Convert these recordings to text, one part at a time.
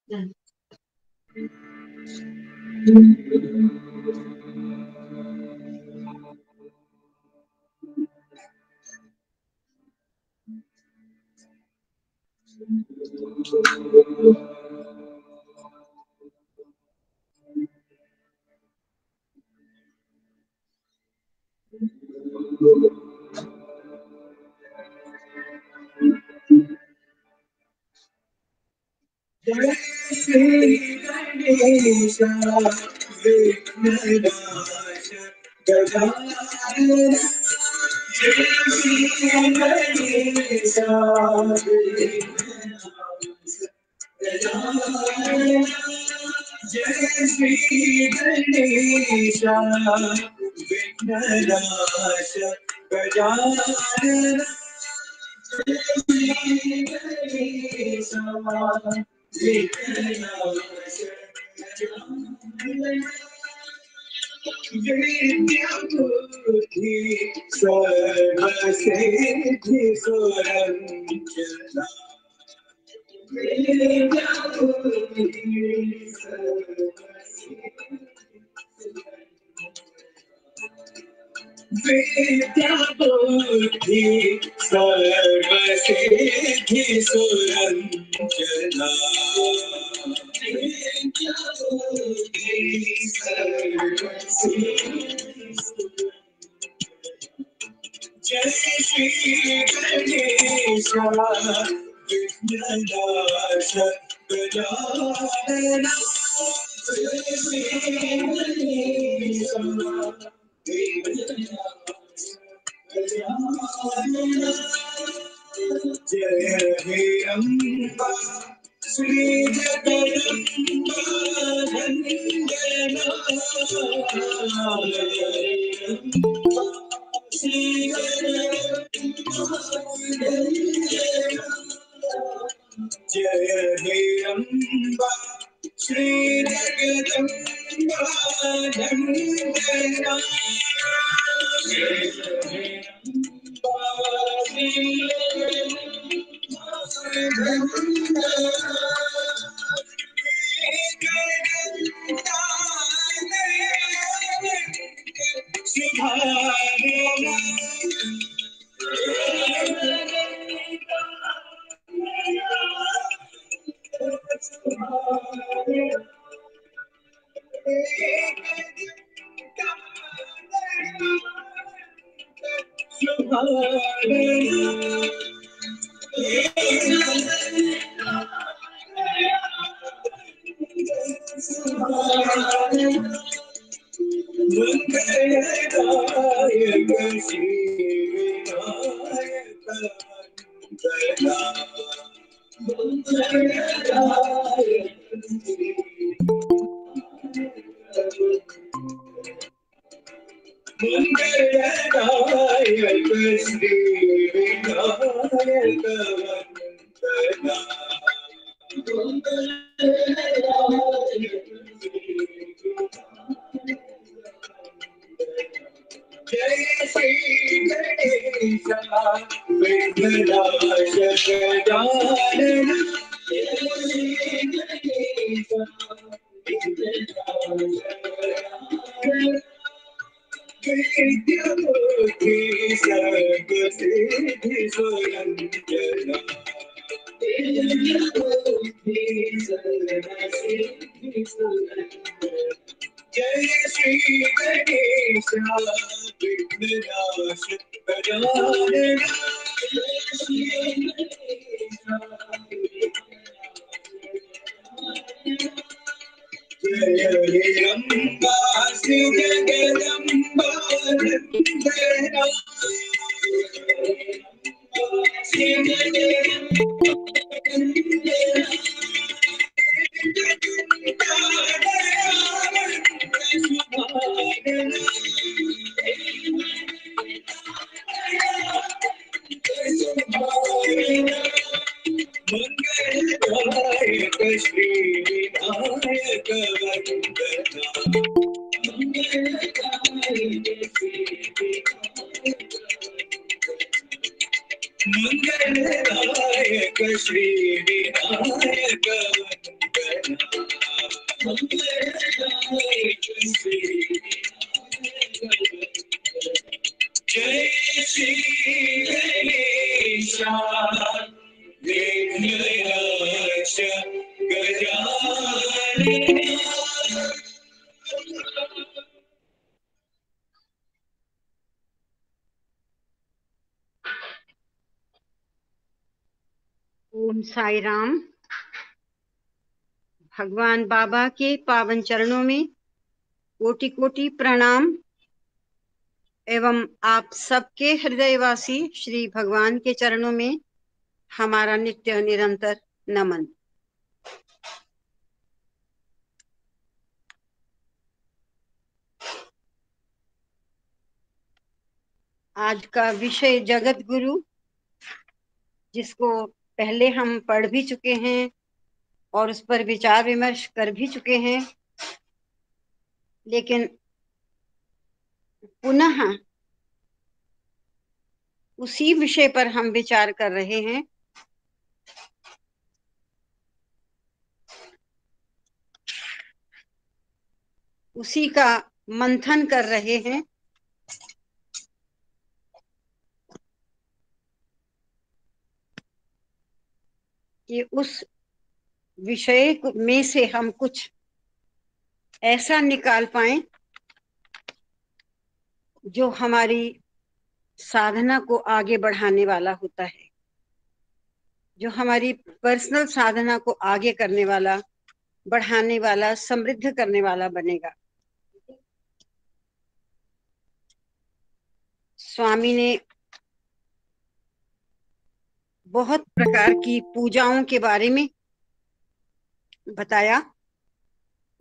जय श्री गणेश विघ्ननाश गजानन जय श्री गणेश गजानन जय श्री गणेश विघ्ननाश गजानन विद्याबुद्धि सर्वसिद्धि सुरंजना विद्याबुद्धि विद्याबुद्धि सर्वसिद्धि सुरंजना विद्याबुद्धि सर्वसिद्धि जय श्री गणेश विघ्ननाश गजानन जय श्री गणेश जय हे अम्बा श्री जगदम्बा वंदना श्री जय हे अम्बा श्री जगदम्बा वंदना मंगलदायक श्री विनायक ओम साई राम। भगवान बाबा के पावन चरणों में कोटि कोटि प्रणाम एवं आप सबके हृदयवासी श्री भगवान के चरणों में हमारा नित्य निरंतर नमन। आज का विषय जगत गुरु, जिसको पहले हम पढ़ भी चुके हैं और उस पर विचार विमर्श कर भी चुके हैं, लेकिन पुनः उसी विषय पर हम विचार कर रहे हैं। उसी का मंथन कर रहे हैं। कि उस विषय में से हम कुछ ऐसा निकाल पाए जो हमारी साधना को आगे बढ़ाने वाला होता है, जो हमारी पर्सनल साधना को आगे करने वाला, बढ़ाने वाला, समृद्ध करने वाला बनेगा। स्वामी ने बहुत प्रकार की पूजाओं के बारे में बताया।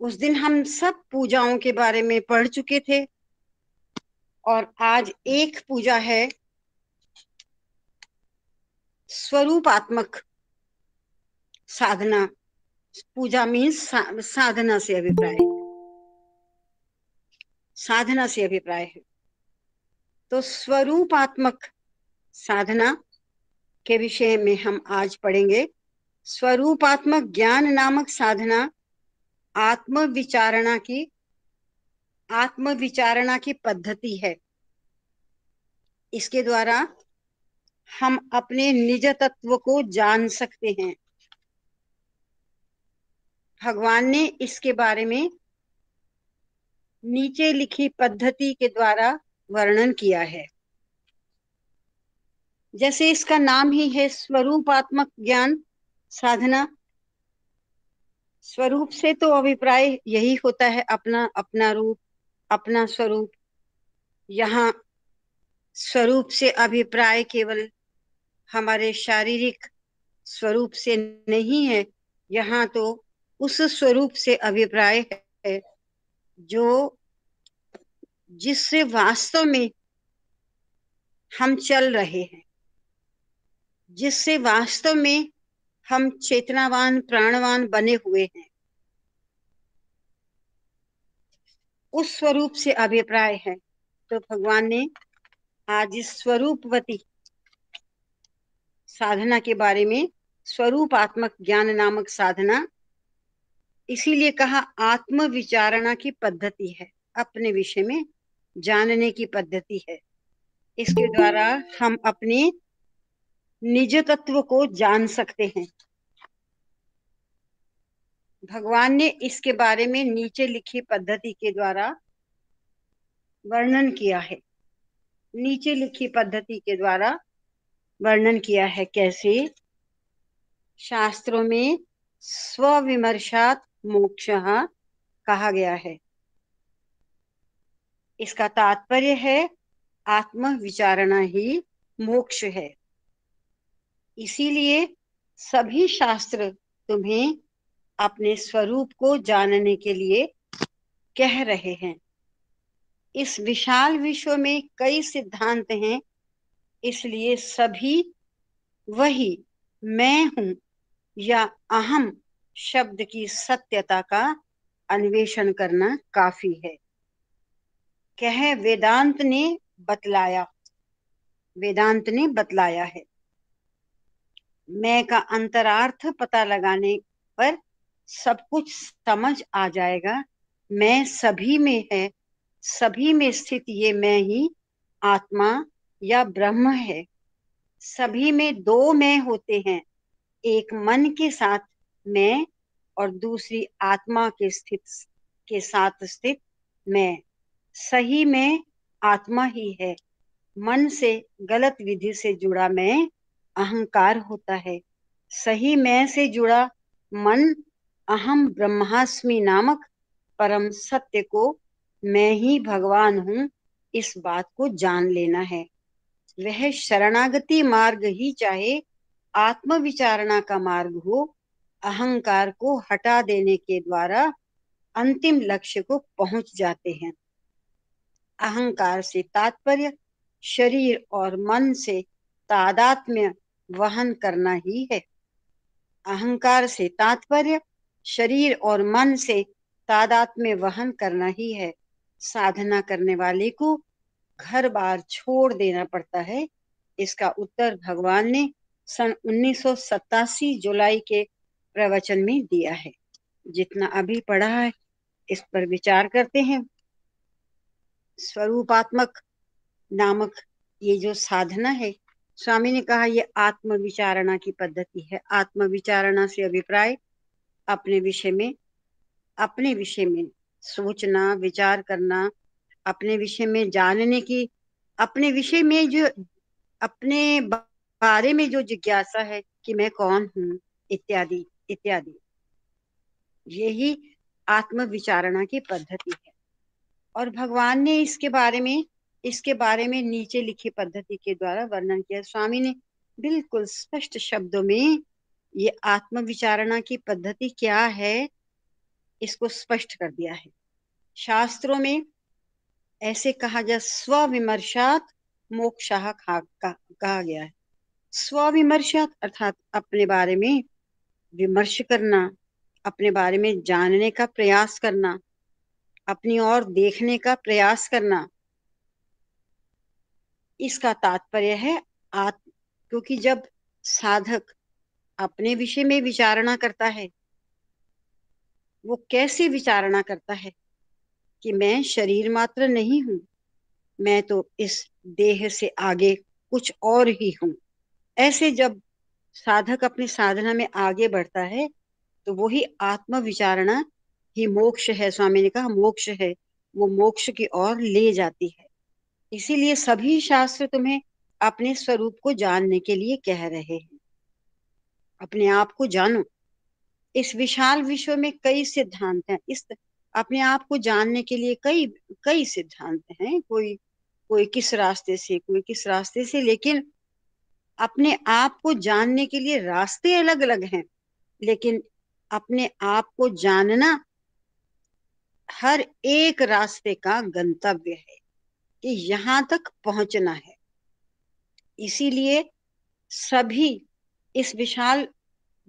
उस दिन हम सब पूजाओं के बारे में पढ़ चुके थे और आज एक पूजा है स्वरूपात्मक साधना। पूजा मीन्स साधना से अभिप्राय, साधना से अभिप्राय है। तो स्वरूपात्मक साधना के विषय में हम आज पढ़ेंगे। स्वरूपात्मक ज्ञान नामक साधना आत्मविचारणा की पद्धति है। इसके द्वारा हम अपने निज तत्व को जान सकते हैं। भगवान ने इसके बारे में नीचे लिखी पद्धति के द्वारा वर्णन किया है। जैसे इसका नाम ही है स्वरूपात्मक ज्ञान साधना। स्वरूप से तो अभिप्राय यही होता है अपना अपना रूप, अपना स्वरूप। यहाँ स्वरूप से अभिप्राय केवल हमारे शारीरिक स्वरूप से नहीं है, यहाँ तो उस स्वरूप से अभिप्राय है जो जिससे वास्तव में हम चल रहे हैं, जिससे वास्तव में हम चेतनावान प्राणवान बने हुए हैं, उस स्वरूप से अभिप्राय है। तो भगवान ने आज इस स्वरूपवती साधना के बारे में, स्वरूपात्मक ज्ञान नामक साधना, इसीलिए कहा आत्म विचारणा की पद्धति है, अपने विषय में जानने की पद्धति है। इसके द्वारा हम अपने निज तत्व को जान सकते हैं। भगवान ने इसके बारे में नीचे लिखी पद्धति के द्वारा वर्णन किया है। नीचे लिखी पद्धति के द्वारा वर्णन किया है। कैसे? शास्त्रों में स्वविमर्शात् मोक्षः कहा गया है। इसका तात्पर्य है आत्म विचारणा ही मोक्ष है। इसीलिए सभी शास्त्र तुम्हें अपने स्वरूप को जानने के लिए कह रहे हैं। इस विशाल विश्व में कई सिद्धांत हैं, इसलिए सभी वही मैं हूं या अहम शब्द की सत्यता का अन्वेषण करना काफी है। कह वेदांत ने बतलाया है। मैं का अंतरार्थ पता लगाने पर सब कुछ समझ आ जाएगा। मैं सभी में है, सभी में स्थित ये मैं ही आत्मा या ब्रह्म है। सभी में दो मैं होते हैं, एक मन के साथ मैं और दूसरी आत्मा के साथ स्थित मैं। सही में आत्मा ही है। मन से गलत विधि से जुड़ा मैं अहंकार होता है। सही मैं से जुड़ा मन अहम ब्रह्मास्मि नामक परम सत्य को, मैं ही भगवान हूँ, इस बात को जान लेना है। वह शरणागति मार्ग ही चाहे आत्म विचारणा का मार्ग हो, अहंकार को हटा देने के द्वारा अंतिम लक्ष्य को पहुंच जाते हैं। अहंकार से तात्पर्य शरीर और मन से तादात्म्य वहन करना ही है। अहंकार से तात्पर्य शरीर और मन से तादात्म्य वहन करना ही है। साधना करने वाले को घर बार छोड़ देना पड़ता है। इसका उत्तर भगवान ने सन 1987 जुलाई के प्रवचन में दिया है। जितना अभी पढ़ा है इस पर विचार करते हैं। स्वरूपात्मक नामक ये जो साधना है, स्वामी ने कहा ये आत्म विचारणा की पद्धति है। आत्म विचारणा से अभिप्राय अपने विषय में सोचना, विचार करना, अपने विषय में जानने की, अपने विषय में जो अपने बारे में जो जिज्ञासा है कि मैं कौन हूँ, इत्यादि इत्यादि, यही आत्म विचारणा की पद्धति है। और भगवान ने इसके बारे में नीचे लिखी पद्धति के द्वारा वर्णन किया। स्वामी ने बिल्कुल स्पष्ट शब्दों में ये आत्म विचारणा की पद्धति क्या है इसको स्पष्ट कर दिया है। शास्त्रों में ऐसे कहा जाए, स्वविमर्शात मोक्षः कहा गया है। स्वविमर्शात अर्थात अपने बारे में विमर्श करना, अपने बारे में जानने का प्रयास करना, अपनी ओर देखने का प्रयास करना, इसका तात्पर्य है आत्म। क्योंकि जब साधक अपने विषय में विचारणा करता है, वो कैसे विचारणा करता है कि मैं शरीर मात्र नहीं हूं, मैं तो इस देह से आगे कुछ और ही हूं। ऐसे जब साधक अपनी साधना में आगे बढ़ता है तो वही आत्म विचारणा ही मोक्ष है। स्वामी ने कहा मोक्ष है, वो मोक्ष की ओर ले जाती है। इसीलिए सभी शास्त्र तुम्हें अपने स्वरूप को जानने के लिए कह रहे हैं। अपने आप को जानो। इस विशाल विश्व में कई सिद्धांत हैं। इस अपने आप को जानने के लिए कई कई सिद्धांत हैं। कोई कोई किस रास्ते से, कोई किस रास्ते से, लेकिन अपने आप को जानने के लिए रास्ते अलग अलग हैं। लेकिन अपने आप को जानना हर एक रास्ते का गंतव्य है कि यहाँ तक पहुंचना है। इसीलिए सभी इस विशाल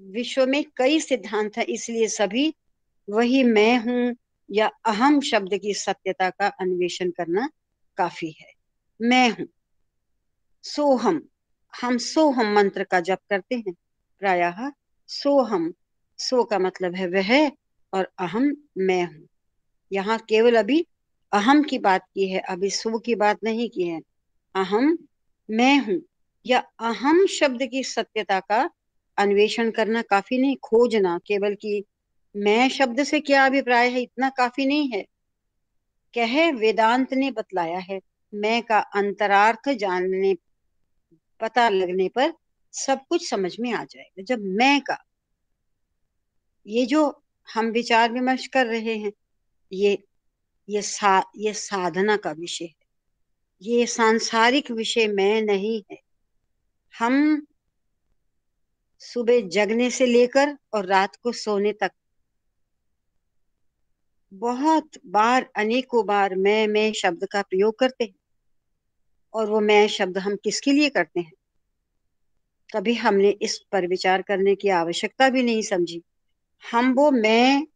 विश्व में कई सिद्धांत हैं, इसलिए सभी वही मैं हूं या अहम शब्द की सत्यता का अन्वेषण करना काफी है। मैं हूं, सोहम। हम सोहम मंत्र का जप करते हैं प्रायः। सोहम, सो का मतलब है वह, और अहम मैं हूं। यहाँ केवल अभी अहम की बात की है, अभी सो की बात नहीं की है। अहम मैं हूं या अहम शब्द की सत्यता का अन्वेषण करना काफी नहीं, खोजना केवल कि मैं शब्द से क्या अभिप्राय है इतना काफी नहीं है। कह वेदांत ने बतलाया है, मैं का अंतरार्थ जानने, पता लगने पर सब कुछ समझ में आ जाएगा। जब मैं का ये जो हम विचार विमर्श कर रहे हैं, ये ये साधना का विषय है, ये सांसारिक विषय मैं नहीं है। हम सुबह जगने से लेकर और रात को सोने तक बहुत बार, अनेकों बार मैं शब्द का प्रयोग करते हैं। और वो मैं शब्द हम किसके लिए करते हैं, कभी हमने इस पर विचार करने की आवश्यकता भी नहीं समझी। हम वो मैं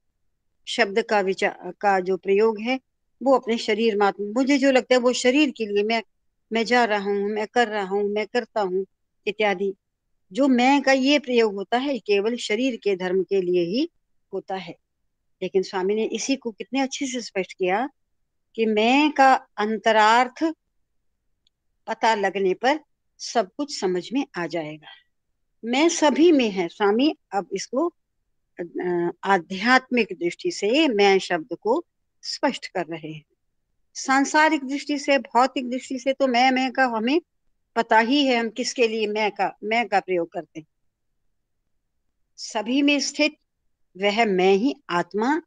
शब्द का विचार का जो प्रयोग है वो अपने शरीर मात्र, मुझे जो लगता है वो शरीर के लिए, मैं जा रहा हूँ, मैं कर रहा हूँ, मैं करता हूँ इत्यादि, जो मैं का ये प्रयोग होता है केवल शरीर के धर्म के लिए ही होता है। लेकिन स्वामी ने इसी को कितने अच्छे से स्पष्ट किया कि मैं का अंतरार्थ पता लगने पर सब कुछ समझ में आ जाएगा। मैं सभी में है। स्वामी अब इसको आध्यात्मिक दृष्टि से मैं शब्द को स्पष्ट कर रहे हैं। सांसारिक दृष्टि से, भौतिक दृष्टि से तो मैं का हमें पता ही है, हम किसके लिए मैं का प्रयोग करते हैं। सभी में स्थित वह मैं ही आत्मा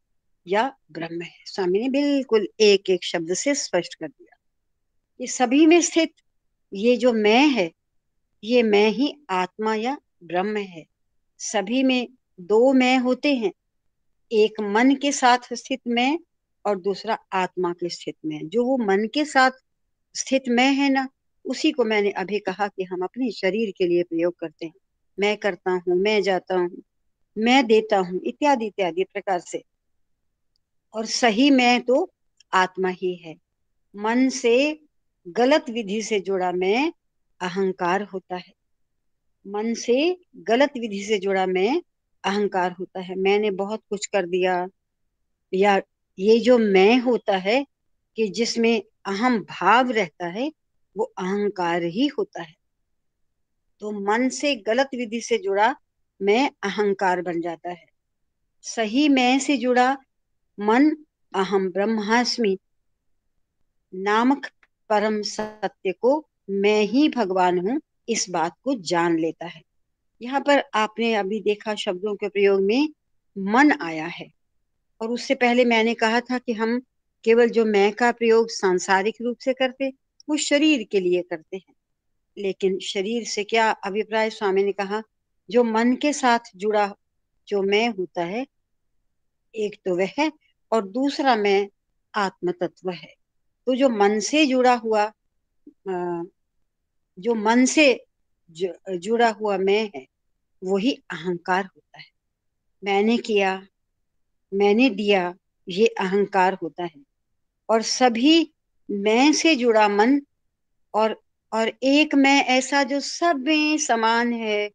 या ब्रह्म है। स्वामी ने बिल्कुल एक एक शब्द से स्पष्ट कर दिया। ये सभी में स्थित ये जो मैं है, ये मैं ही आत्मा या ब्रह्म है। सभी में दो मैं होते हैं, एक मन के साथ स्थित मैं और दूसरा आत्मा के स्थित मैं। जो वो मन के साथ स्थित मैं है ना, उसी को मैंने अभी कहा कि हम अपने शरीर के लिए प्रयोग करते हैं। मैं करता हूँ, मैं जाता हूँ, मैं देता हूँ, इत्यादि इत्यादि प्रकार से। और सही मैं तो आत्मा ही है। मन से गलत विधि से जुड़ा मैं अहंकार होता है। मन से गलत विधि से जुड़ा मैं अहंकार होता है। मैंने बहुत कुछ कर दिया, या ये जो मैं होता है कि जिसमें अहम भाव रहता है, वो अहंकार ही होता है। तो मन से गलत विधि से जुड़ा मैं अहंकार बन जाता है। सही मैं से जुड़ा मन अहम ब्रह्मास्मि नामक परम सत्य को, मैं ही भगवान हूं, इस बात को जान लेता है। यहाँ पर आपने अभी देखा शब्दों के प्रयोग में मन आया है। और उससे पहले मैंने कहा था कि हम केवल जो मैं का प्रयोग सांसारिक रूप से करते, वो शरीर के लिए करते हैं। लेकिन शरीर से क्या अभिप्राय? स्वामी ने कहा जो मन के साथ जुड़ा जो मैं होता है, एक तो वह है और दूसरा मैं आत्म तत्व है। तो जो मन से जुड़ा हुआ जो मन से जुड़ा हुआ मैं है, वही अहंकार होता है। मैंने किया, मैंने दिया, ये अहंकार होता है। और सभी मैं से जुड़ा मन और और एक मैं ऐसा जो सब में समान है,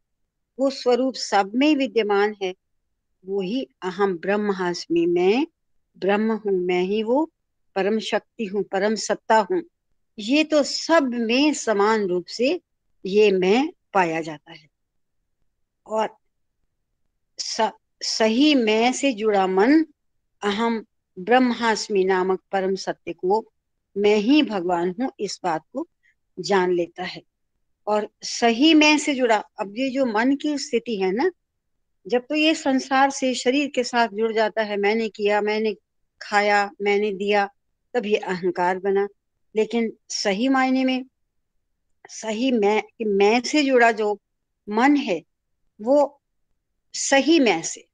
वो स्वरूप सब में विद्यमान है, वो ही अहम ब्रह्मास्मि, मैं ब्रह्म हूं, मैं ही वो परम शक्ति हूँ, परम सत्ता हूँ। ये तो सब में समान रूप से ये मैं पाया जाता है। और सही मैं से जुड़ा मन अहम ब्रह्मास्मि नामक परम सत्य को, मैं ही भगवान हूं, इस बात को जान लेता है। और सही मैं से जुड़ा, अब ये जो मन की स्थिति है ना, जब तो ये संसार से शरीर के साथ जुड़ जाता है, मैंने किया, मैंने खाया, मैंने दिया, तब ये अहंकार बना। लेकिन सही मायने में सही मैं से जुड़ा जो मन है, वो सही मैं से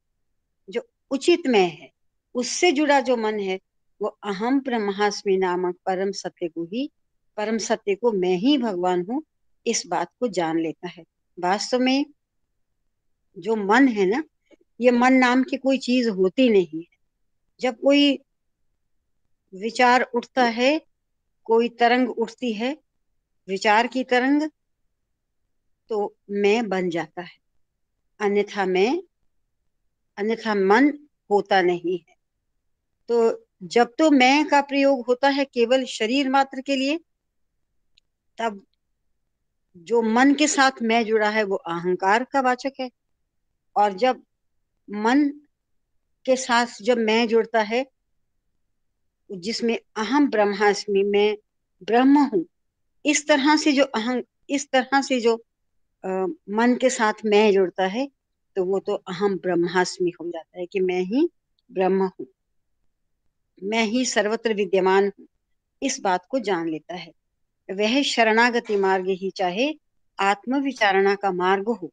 जो उचित मैं है, उससे जुड़ा जो मन है, वो अहम ब्रह्मास्मि नामक परम सत्य को ही, परम सत्य को मैं ही भगवान हूं, इस बात को जान लेता है। वास्तव में जो मन है ना, ये मन नाम की कोई चीज होती नहीं है। जब कोई विचार उठता है, कोई तरंग उठती है, विचार की तरंग, तो मैं बन जाता है। अन्यथा मन होता नहीं है। तो जब तो मैं का प्रयोग होता है केवल शरीर मात्र के लिए, तब जो मन के साथ मैं जुड़ा है वो अहंकार का वाचक है। और जब मन के साथ जब मैं जुड़ता है, जिसमें अहम ब्रह्मास्मि, मैं ब्रह्म हूं, इस तरह से जो मन के साथ मैं जुड़ता है, तो वो तो अहम ब्रह्मास्मि हो जाता है कि मैं ही ब्रह्म हूं, मैं ही सर्वत्र विद्यमान हूं, इस बात को जान लेता है। वह शरणागति मार्ग ही चाहे आत्म विचारणा का मार्ग हो,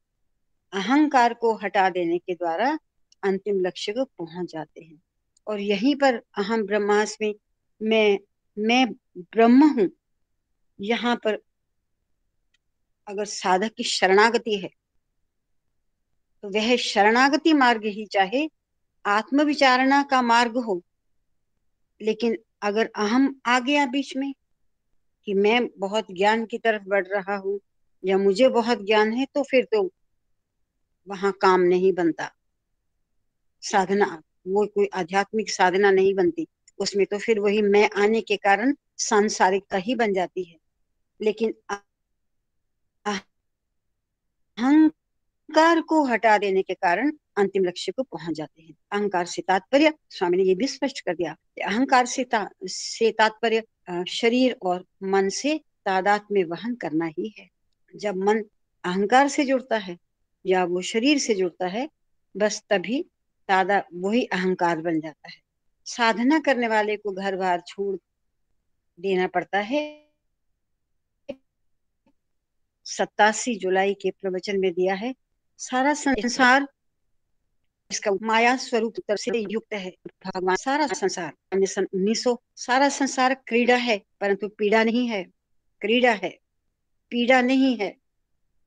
अहंकार को हटा देने के द्वारा अंतिम लक्ष्य को पहुंच जाते हैं। और यहीं पर अहम ब्रह्मास्मि, मैं ब्रह्म हूं, यहाँ पर अगर साधक की शरणागति है, तो वह शरणागति मार्ग ही चाहे आत्म विचारणा का मार्ग हो। लेकिन अगर अहम आ गया बीच में कि मैं बहुत ज्ञान की तरफ बढ़ रहा हूं या मुझे बहुत ज्ञान है, तो फिर तो वहां काम नहीं बनता। साधना, वो कोई आध्यात्मिक साधना नहीं बनती उसमें, तो फिर वही मैं आने के कारण सांसारिकता ही बन जाती है। लेकिन अहंकार को हटा देने के कारण अंतिम लक्ष्य को पहुंच जाते हैं। अहंकार से तात्पर्य, स्वामी ने ये भी स्पष्ट कर दिया कि अहंकार से तात्पर्य शरीर और मन से तादात्म्य वहन करना ही है। जब मन अहंकार से जुड़ता है या वो शरीर से जुड़ता है, बस तभी दादा वही अहंकार बन जाता है। साधना करने वाले को घर बार छोड़ देना पड़ता है। 87 जुलाई के प्रवचन में दिया है, सारा संसार इसका माया स्वरूप तरफ से युक्त है। भगवान सारा संसार सन 1900 सारा संसार क्रीड़ा है, परंतु पीड़ा नहीं है। क्रीड़ा है, पीड़ा नहीं है।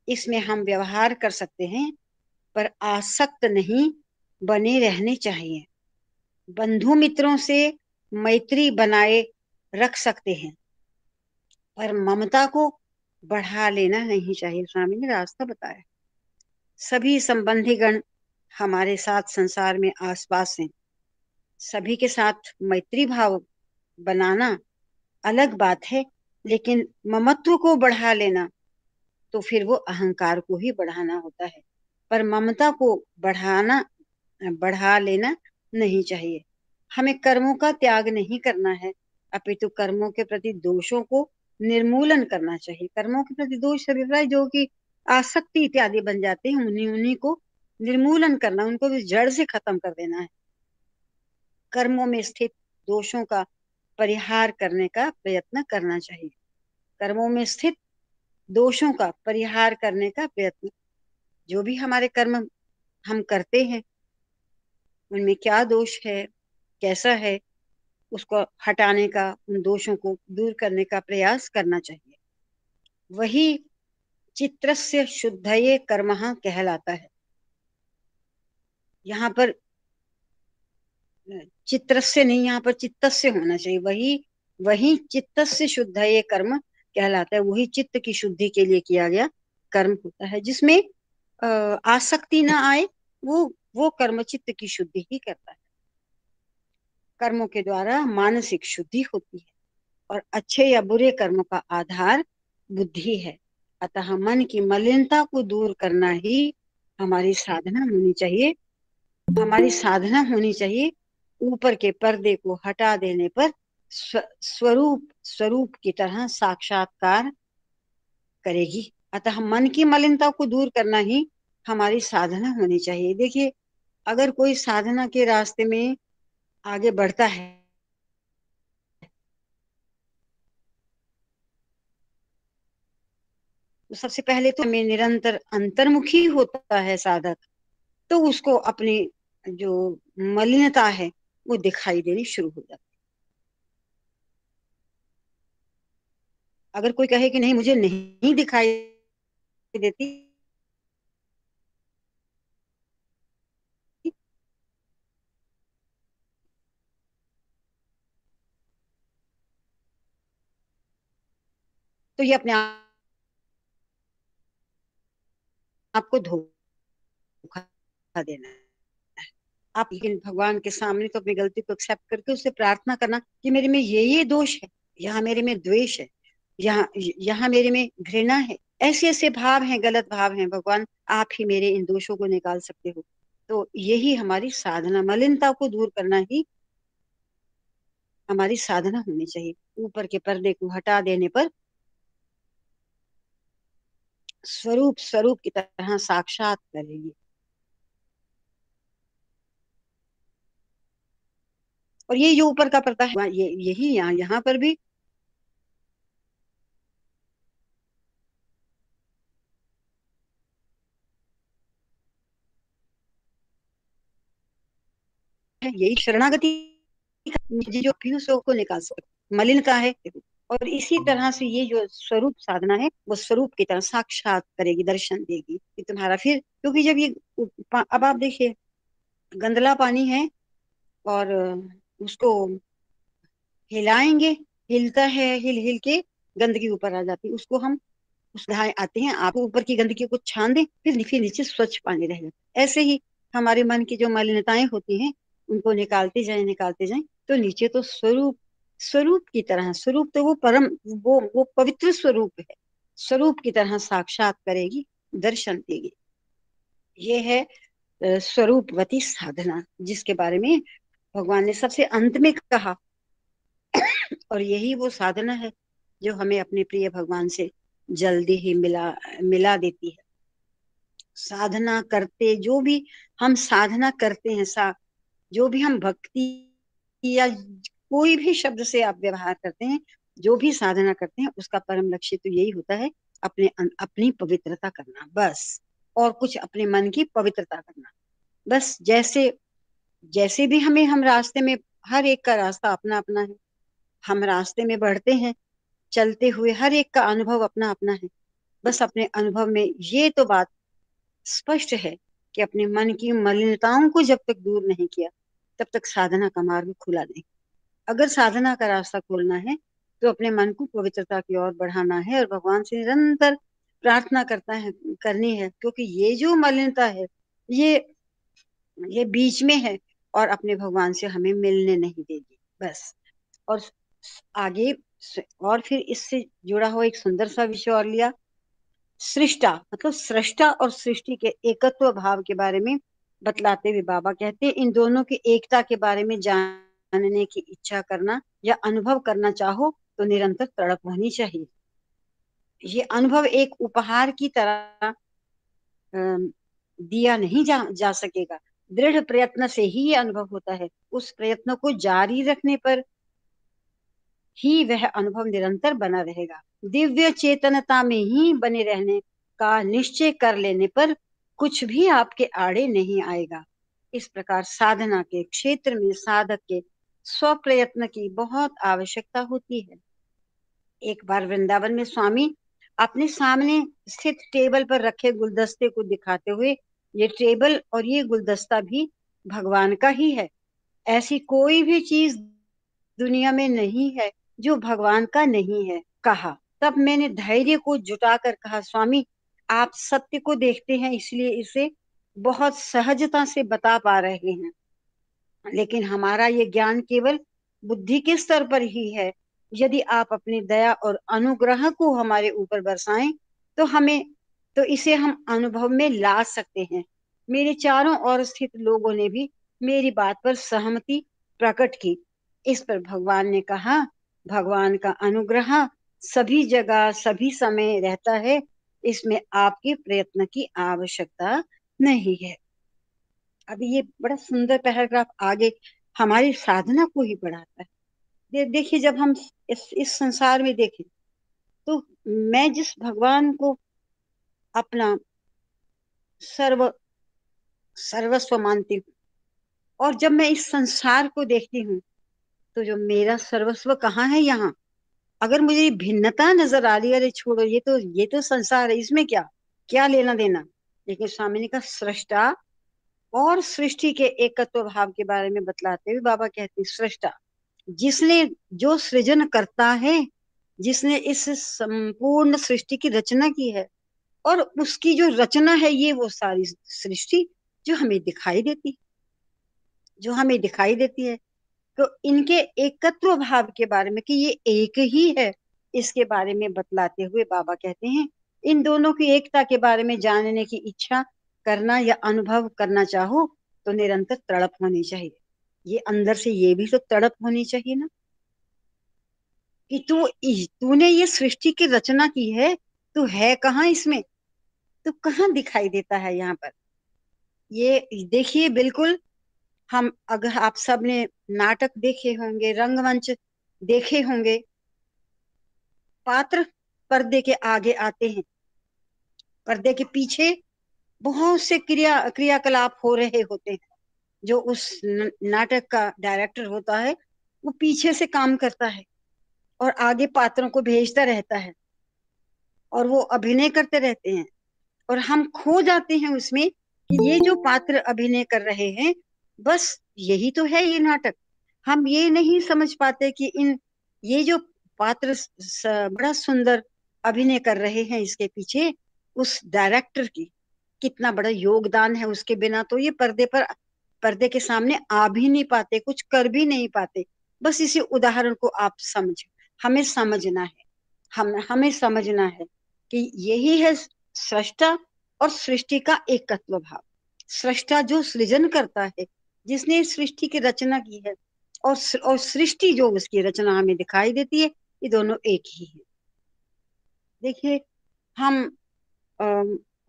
इसमें हम व्यवहार कर सकते हैं, पर आसक्त नहीं बने रहने चाहिए। बंधु मित्रों से मैत्री बनाए रख सकते हैं, पर ममता को बढ़ा लेना नहीं चाहिए। स्वामी ने रास्ता बताया। सभी संबंधी गण हमारे साथ संसार में आसपास हैं। सभी के साथ मैत्री भाव बनाना अलग बात है, लेकिन ममत्व को बढ़ा लेना तो फिर वो अहंकार को ही बढ़ाना होता है। पर ममता को बढ़ा लेना नहीं चाहिए। हमें कर्मों का त्याग नहीं करना है, अपितु कर्मों के प्रति दोषों को निर्मूलन करना चाहिए। कर्मों के प्रति दोष अभिप्राय जो कि आसक्ति इत्यादि बन जाते हैं, उन्हीं को निर्मूलन करना, उनको भी जड़ से खत्म कर देना है। कर्मों में स्थित दोषों का परिहार करने का प्रयत्न करना चाहिए। कर्मों में स्थित दोषों का परिहार करने का प्रयत्न, जो भी हमारे कर्म हम करते हैं उनमें क्या दोष है, कैसा है, उसको हटाने का, उन दोषों को दूर करने का प्रयास करना चाहिए। वही चित्रस्य शुद्धये कर्मः कहलाता है। यहाँ पर चित्रस्य नहीं, यहाँ पर चित्तस्य होना चाहिए। वही चित्तस्य शुद्धये कर्म कहलाता है। वही चित्त की शुद्धि के लिए किया गया कर्म होता है, जिसमें आसक्ति ना आए, वो कर्म चित्त की शुद्धि ही करता है। कर्मों के द्वारा मानसिक शुद्धि होती है, और अच्छे या बुरे कर्मों का आधार बुद्धि है। अतः मन की मलिनता को दूर करना ही हमारी साधना होनी चाहिए। हमारी साधना होनी चाहिए। ऊपर के पर्दे को हटा देने पर स्वरूप की तरह साक्षात्कार करेगी। अतः मन की मलिनता को दूर करना ही हमारी साधना होनी चाहिए। देखिए, अगर कोई साधना के रास्ते में आगे बढ़ता है तो सबसे पहले तो हमें निरंतर अंतर्मुखी होता है साधक, तो उसको अपनी जो मलिनता है वो दिखाई देनी शुरू हो जाती है। अगर कोई कहे कि नहीं मुझे नहीं दिखाई देती, तो ये अपने आप को धोखा देना है। आप लेकिन भगवान के सामने तो अपनी गलती को एक्सेप्ट करके उससे प्रार्थना करना कि मेरे में ये दोष है, यहाँ मेरे में द्वेष है, यहाँ मेरे में घृणा है, ऐसे ऐसे भाव हैं, गलत भाव हैं, भगवान आप ही मेरे इन दोषों को निकाल सकते हो। तो यही हमारी साधना, मलिनता को दूर करना ही हमारी साधना होनी चाहिए। ऊपर के पर्दे को हटा देने पर स्वरूप की तरह साक्षात करेगी। और ये जो ऊपर का पर्दा है, यही यहाँ पर भी है, यही शरणागति जो पीयूषों को निकाल सकते, मलिनता है। और इसी तरह से ये जो स्वरूप साधना है वो स्वरूप की तरह साक्षात करेगी, दर्शन देगी कि तुम्हारा फिर, क्योंकि जब ये अब आप देखिए गंदला पानी है और उसको हिलाएंगे, हिलता है, हिल हिल के गंदगी ऊपर आ जाती है। उसको हम सुधाए आते हैं, आप ऊपर की गंदगी को छान दें, फिर नीचे स्वच्छ पानी रह जाता है। ऐसे ही हमारे मन की जो मलिनताएं होती हैं उनको निकालते जाएं तो नीचे तो स्वरूप की तरह, स्वरूप तो वो परम, वो पवित्र स्वरूप है, स्वरूप की तरह साक्षात करेगी, दर्शन देगी। ये है स्वरूपवती साधना, जिसके बारे में भगवान ने सबसे अंत में कहा। और यही वो साधना है जो हमें अपने प्रिय भगवान से जल्दी ही मिला देती है। साधना करते, जो भी हम साधना करते हैं, जो भी हम भक्ति या कोई भी शब्द से आप व्यवहार करते हैं, जो भी साधना करते हैं, उसका परम लक्ष्य तो यही होता है, अपनी पवित्रता करना, बस। और कुछ अपने मन की पवित्रता करना, बस। जैसे जैसे भी हम रास्ते में, हर एक का रास्ता अपना अपना है। हम रास्ते में बढ़ते हैं, चलते हुए हर एक का अनुभव अपना अपना है। बस अपने अनुभव में ये तो बात स्पष्ट है कि अपने मन की मलिनताओं को जब तक दूर नहीं किया, तब तक साधना का मार्ग खुला नहीं। अगर साधना का रास्ता खोलना है तो अपने मन को पवित्रता की ओर बढ़ाना है और भगवान से निरंतर प्रार्थना करनी है, क्योंकि ये जो मलिनता है, ये ये बीच में है और अपने भगवान से हमें मिलने नहीं देगी, बस। और आगे, और फिर इससे जुड़ा हुआ एक सुंदर सा विषय और लिया, सृष्टा, मतलब सृष्टा और सृष्टि के एकत्व भाव के बारे में बतलाते हुए बाबा कहते हैं, इन दोनों की एकता के बारे में जानने की इच्छा करना या अनुभव करना चाहो तो निरंतर तड़प होनी चाहिए। ये अनुभव एक उपहार की तरह दिया नहीं जा सकेगा। दृढ़ प्रयत्न से ही ये अनुभव होता है। उस प्रयत्न को जारी रखने पर ही वह अनुभव निरंतर बना रहेगा। दिव्य चेतनता में ही बने रहने का निश्चय कर लेने पर कुछ भी आपके आड़े नहीं आएगा। इस प्रकार साधना के क्षेत्र में साधक के स्व प्रयत्न की बहुत आवश्यकता होती है। एक बार वृंदावन में स्वामी अपने सामने स्थित टेबल पर रखे गुलदस्ते को दिखाते हुए, ये टेबल और ये गुलदस्ता भी भगवान का ही है। ऐसी कोई भी चीज दुनिया में नहीं है जो भगवान का नहीं है, कहा। तब मैंने धैर्य को जुटाकर कहा, स्वामी आप सत्य को देखते हैं, इसलिए इसे बहुत सहजता से बता पा रहे हैं, लेकिन हमारा ये ज्ञान केवल बुद्धि के स्तर पर ही है। यदि आप अपनी दया और अनुग्रह को हमारे ऊपर बरसाएं तो इसे हम अनुभव में ला सकते हैं। मेरे चारों ओर स्थित लोगों ने भी मेरी बात पर सहमति प्रकट की। इस पर भगवान ने कहा, भगवान का अनुग्रह सभी जगह सभी समय रहता है, इसमें आपके प्रयत्न की आवश्यकता नहीं है। अभी ये बड़ा सुंदर पैराग्राफ आगे हमारी साधना को ही बढ़ाता है। देखिए, जब हम इस संसार में देखें तो मैं जिस भगवान को अपना सर्वस्व मानती हूँ, और जब मैं इस संसार को देखती हूँ तो जो मेरा सर्वस्व कहाँ है यहाँ। अगर मुझे भिन्नता नजर आ रही है, अरे छोड़ो, ये तो संसार है, इसमें क्या क्या लेना देना। लेकिन स्वामी ने कहा, सृष्टा और सृष्टि के एकत्व भाव के बारे में बतलाते हुए बाबा कहते हैं, सृष्टा जिसने जो सृजन करता है, जिसने इस संपूर्ण सृष्टि की रचना की है, और उसकी जो रचना है ये वो सारी सृष्टि जो हमें दिखाई देती है, तो इनके एकत्व भाव के बारे में कि ये एक ही है, इसके बारे में बतलाते हुए बाबा कहते हैं, इन दोनों की एकता के बारे में जानने की इच्छा करना या अनुभव करना चाहो तो निरंतर तड़प होनी चाहिए। ये अंदर से ये भी तो तड़प होनी चाहिए ना, कि तूने ये सृष्टि की रचना की है, तू है कहाँ इसमें, तू कहाँ दिखाई देता है यहाँ पर। ये देखिए, बिल्कुल हम, अगर आप सब ने नाटक देखे होंगे, रंगमंच देखे होंगे, पात्र पर्दे के आगे आते हैं, पर्दे के पीछे बहुत से क्रियाकलाप हो रहे होते हैं। जो उस नाटक का डायरेक्टर होता है वो पीछे से काम करता है और आगे पात्रों को भेजता रहता है और वो अभिनय करते रहते हैं, और हम खो जाते हैं उसमें कि ये जो पात्र अभिनय कर रहे हैं, बस यही तो है ये नाटक। हम ये नहीं समझ पाते कि ये जो पात्र बड़ा सुंदर अभिनय कर रहे हैं, इसके पीछे उस डायरेक्टर की कितना बड़ा योगदान है। उसके बिना तो ये पर्दे के सामने आ भी नहीं पाते, कुछ कर भी नहीं पाते। बस इसी उदाहरण को आप हमें समझना है, हमें समझना है कि यही है सृष्टा और सृष्टि का एकत्व भाव। सृष्टा जो सृजन करता है, जिसने सृष्टि की रचना की है, और सृष्टि जो उसकी रचना हमें दिखाई देती है, ये दोनों एक ही है। देखिए, हम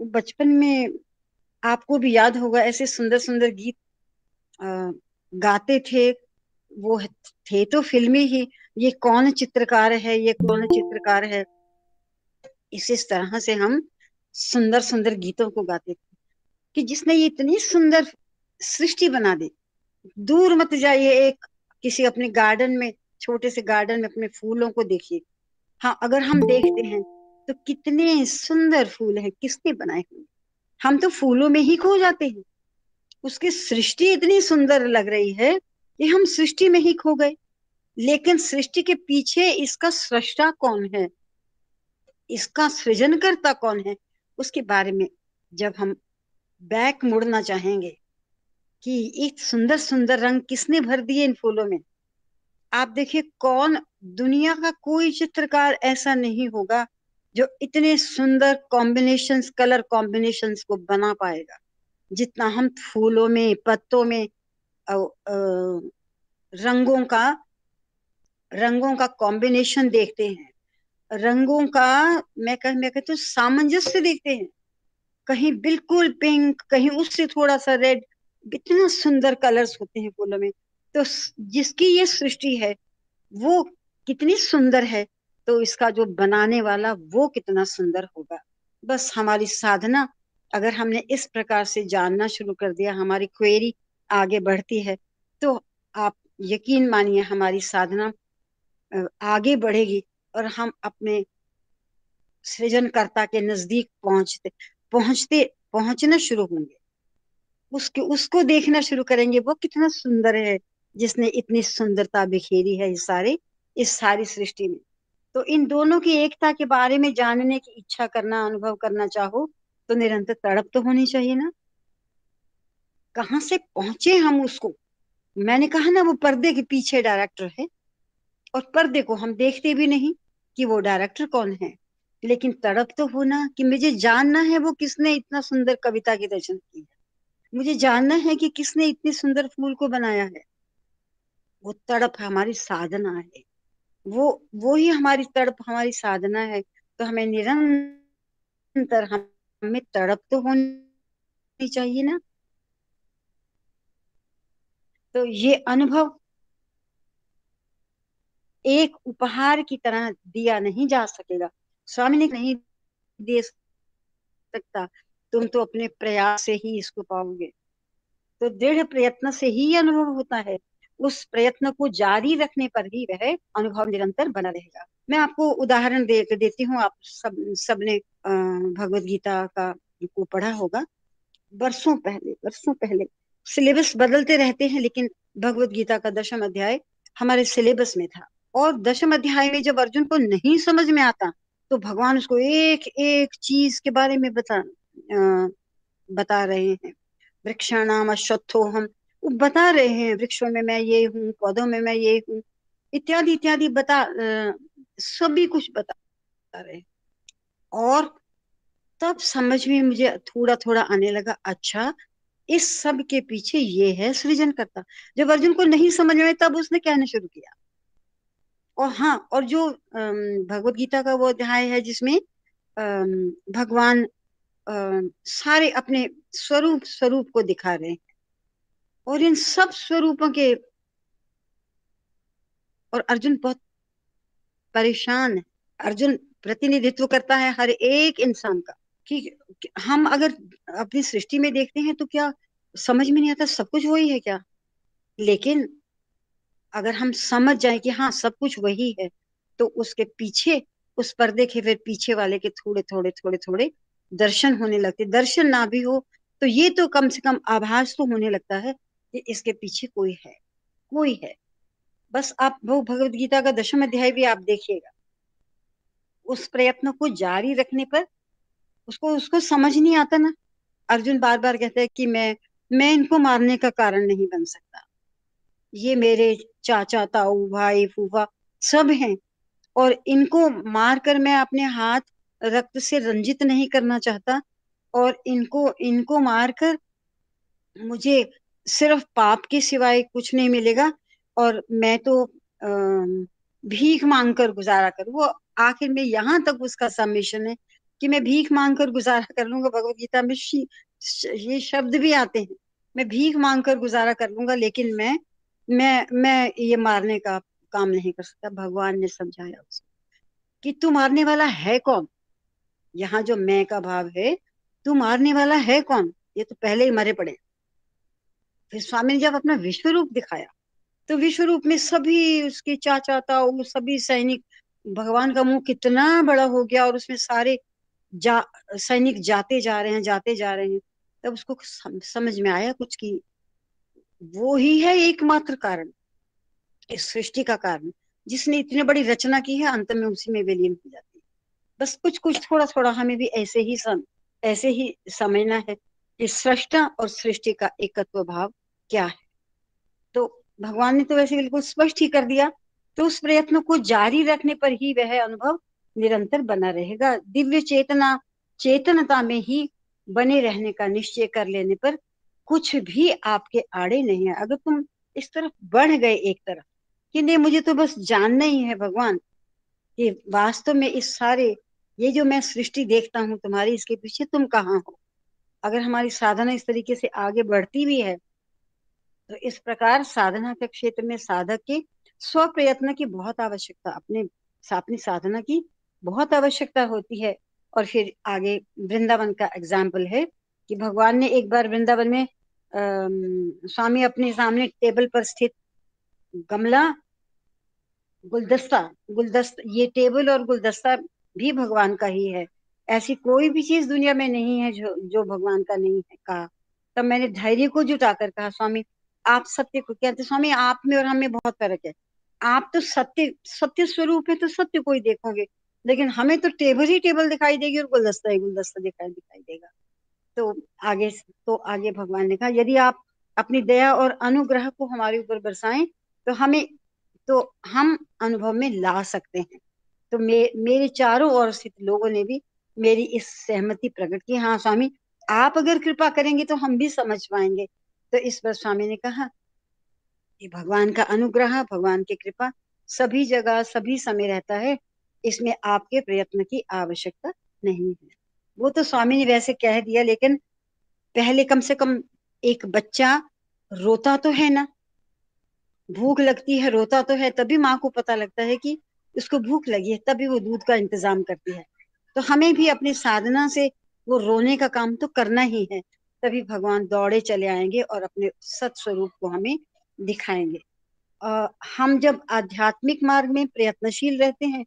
बचपन में आपको भी याद होगा ऐसे सुंदर सुंदर गीत गाते थे। वो थे तो फिल्मी ही, ये कौन चित्रकार है, ये कौन चित्रकार है, इस तरह से हम सुंदर सुंदर गीतों को गाते थे कि जिसने ये इतनी सुंदर सृष्टि बना दी। दूर मत जाइए, एक किसी अपने गार्डन में, छोटे से गार्डन में अपने फूलों को देखिए। हाँ, अगर हम देखते हैं तो कितने सुंदर फूल हैं, किसने बनाए हुए। हम तो फूलों में ही खो जाते हैं। उसकी सृष्टि इतनी सुंदर लग रही है कि हम सृष्टि में ही खो गए। लेकिन सृष्टि के पीछे इसका सृष्टा कौन है, इसका सृजनकर्ता कौन है, उसके बारे में जब हम बैक मुड़ना चाहेंगे कि एक सुंदर सुंदर रंग किसने भर दिए इन फूलों में। आप देखिए, कौन, दुनिया का कोई चित्रकार ऐसा नहीं होगा जो इतने सुंदर कॉम्बिनेशंस, कलर कॉम्बिनेशंस को बना पाएगा जितना हम फूलों में, पत्तों में रंगों का रंगों का कॉम्बिनेशन देखते हैं। रंगों का मैं कहती हूँ सामंजस्य देखते हैं। कहीं बिल्कुल पिंक, कहीं उससे थोड़ा सा रेड, इतना सुंदर कलर्स होते हैं फूलों में। तो जिसकी ये सृष्टि है वो कितनी सुंदर है, तो इसका जो बनाने वाला वो कितना सुंदर होगा। बस हमारी साधना, अगर हमने इस प्रकार से जानना शुरू कर दिया, हमारी क्वेरी आगे बढ़ती है, तो आप यकीन मानिए हमारी साधना आगे बढ़ेगी और हम अपने सृजनकर्ता के नजदीक पहुंचते पहुंचते पहुंचना शुरू होंगे। उसको देखना शुरू करेंगे, वो कितना सुंदर है जिसने इतनी सुंदरता बिखेरी है इस सारी सृष्टि में। तो इन दोनों की एकता के बारे में जानने की इच्छा करना, अनुभव करना चाहो तो निरंतर तड़प तो होनी चाहिए ना। कहाँ से पहुंचे हम उसको। मैंने कहा ना, वो पर्दे के पीछे डायरेक्टर है और पर्दे को हम देखते भी नहीं कि वो डायरेक्टर कौन है। लेकिन तड़प तो होना कि मुझे जानना है वो किसने इतना सुंदर कविता की रचना की है, मुझे जानना है कि किसने इतनी सुंदर फूल को बनाया है। वो तड़प हमारी साधना है, वो ही हमारी तड़प, हमारी साधना है। तो हमें निरंतर हमें तड़प तो होनी चाहिए ना। तो ये अनुभव एक उपहार की तरह दिया नहीं जा सकेगा, स्वामी ने नहीं दे सकता। तुम तो अपने प्रयास से ही इसको पाओगे। तो दृढ़ प्रयत्न से ही अनुभव होता है। उस प्रयत्न को जारी रखने पर ही वह अनुभव निरंतर बना रहेगा। मैं आपको उदाहरण देती हूँ। आप सबने भगवत गीता का को पढ़ा होगा। वर्षों पहले सिलेबस बदलते रहते हैं, लेकिन भगवत गीता का 10वां अध्याय हमारे सिलेबस में था। और 10वें अध्याय में जब अर्जुन को नहीं समझ में आता तो भगवान उसको एक एक चीज के बारे में बता रहे हैं। वृक्षाणाम अश्वत्थोहम, वो बता रहे हैं वृक्षों में मैं ये हूँ, पौधों में मैं ये हूँ, इत्यादि इत्यादि सभी कुछ बता रहे हैं। और तब समझ में मुझे थोड़ा थोड़ा आने लगा, अच्छा इस सब के पीछे ये है सृजनकर्ता। जब अर्जुन को नहीं समझ में आया तब उसने कहना शुरू किया। और हाँ, और जो भगवत गीता का वो अध्याय है जिसमें भगवान सारे अपने स्वरूप स्वरूप को दिखा रहे हैं, और इन सब स्वरूपों के, और अर्जुन बहुत परेशान है। अर्जुन प्रतिनिधित्व करता है हर एक इंसान का। कि हम अगर अपनी सृष्टि में देखते हैं तो क्या समझ में नहीं आता सब कुछ वही है क्या। लेकिन अगर हम समझ जाए कि हाँ सब कुछ वही है, तो उसके पीछे, उस पर्दे के फिर पीछे वाले के थोड़े थोड़े थोड़े थोड़े दर्शन होने लगते। दर्शन ना भी हो तो ये तो कम से कम आभास तो होने लगता है कि इसके पीछे कोई है, कोई है। बस आप वो भगवत गीता का 10वां अध्याय भी आप देखिएगा। उस प्रयत्न को जारी रखने पर उसको उसको समझ नहीं आता ना। अर्जुन बार बार कहता है कि मैं इनको मारने का कारण नहीं बन सकता। ये मेरे चाचा, ताऊ, भाई, फूफा सब हैं, और इनको मारकर मैं अपने हाथ रक्त से रंजित नहीं करना चाहता। और इनको इनको मारकर मुझे सिर्फ पाप के सिवाय कुछ नहीं मिलेगा। और मैं तो भीख मांगकर गुजारा करूँ। वो आखिर में यहाँ तक उसका सबमिशन है कि मैं भीख मांगकर गुजारा कर लूंगा। भगवत गीता में ये शब्द भी आते हैं, मैं भीख मांग कर गुजारा कर लूंगा, लेकिन मैं ये मारने का काम नहीं कर सकता। भगवान ने समझाया उसको कि तू मारने वाला है कौन। यहाँ जो मैं का भाव है, तू मारने वाला है कौन, ये तो पहले ही मरे पड़े। फिर स्वामी ने जब अपना विश्व रूप दिखाया, तो विश्व रूप में सभी उसके चाचा ताऊ सभी सैनिक, भगवान का मुंह कितना बड़ा हो गया और उसमें सारे सैनिक जाते जा रहे हैं, जाते जा रहे हैं। तब उसको समझ में आया कुछ कि वो ही है एकमात्र कारण, इस सृष्टि का कारण, जिसने इतनी बड़ी रचना की है, अंत में उसी में विलीन हो जाती है। बस कुछ कुछ थोड़ा थोड़ा हमें भी ऐसे ही समझना है कि सृष्टा और सृष्टि का एकत्व भाव क्या है। तो भगवान ने तो वैसे बिल्कुल स्पष्ट ही कर दिया। तो उस प्रयत्न को जारी रखने पर ही वह अनुभव निरंतर बना रहेगा। दिव्य चेतनता में ही बने रहने का निश्चय कर लेने पर कुछ भी आपके आड़े नहीं है। अगर तुम इस तरफ बढ़ गए एक तरफ कि नहीं मुझे तो बस जानना ही है भगवान कि वास्तव में इस सारे ये जो मैं सृष्टि देखता हूँ तुम्हारी, इसके पीछे तुम कहाँ हो। अगर हमारी साधना इस तरीके से आगे बढ़ती भी है, तो इस प्रकार साधना के क्षेत्र में साधक के स्व प्रयत्न की बहुत आवश्यकता, अपनी साधना की बहुत आवश्यकता होती है। और फिर आगे वृंदावन का एग्जाम्पल है कि भगवान ने एक बार वृंदावन में स्वामी अपने सामने टेबल पर स्थित गमला, गुलदस्ता ये टेबल और गुलदस्ता भी भगवान का ही है। ऐसी कोई भी चीज दुनिया में नहीं है जो भगवान का नहीं है कहा। तब मैंने धैर्य को जुटाकर कहा, स्वामी आप सत्य को कहते, स्वामी आप में और हम में बहुत फर्क है। आप तो सत्य स्वरूप है, तो सत्य को ही देखोगे, लेकिन हमें तो टेबल ही टेबल दिखाई देगी और गुलदस्ता ही गुलदस्ता दिखाई देगा। तो आगे भगवान ने कहा, यदि आप अपनी दया और अनुग्रह को हमारे ऊपर बरसाएं तो हम अनुभव में ला सकते हैं। तो मेरे चारों ओर स्थित लोगों ने भी मेरी इस सहमति प्रकट की, हाँ स्वामी आप अगर कृपा करेंगे तो हम भी समझ पाएंगे। तो इस पर स्वामी ने कहा कि भगवान का अनुग्रह, भगवान की कृपा सभी जगह सभी समय रहता है, इसमें आपके प्रयत्न की आवश्यकता नहीं है। वो तो स्वामी ने वैसे कह दिया, लेकिन पहले कम से कम एक बच्चा रोता तो है ना, भूख लगती है रोता तो है, तभी माँ को पता लगता है कि उसको भूख लगी है, तभी वो दूध का इंतजाम करती है। तो हमें भी अपनी साधना से वो रोने का काम तो करना ही है, तभी भगवान दौड़े चले आएंगे और अपने सत स्वरूप को हमें दिखाएंगे। हम जब आध्यात्मिक मार्ग में प्रयत्नशील रहते हैं,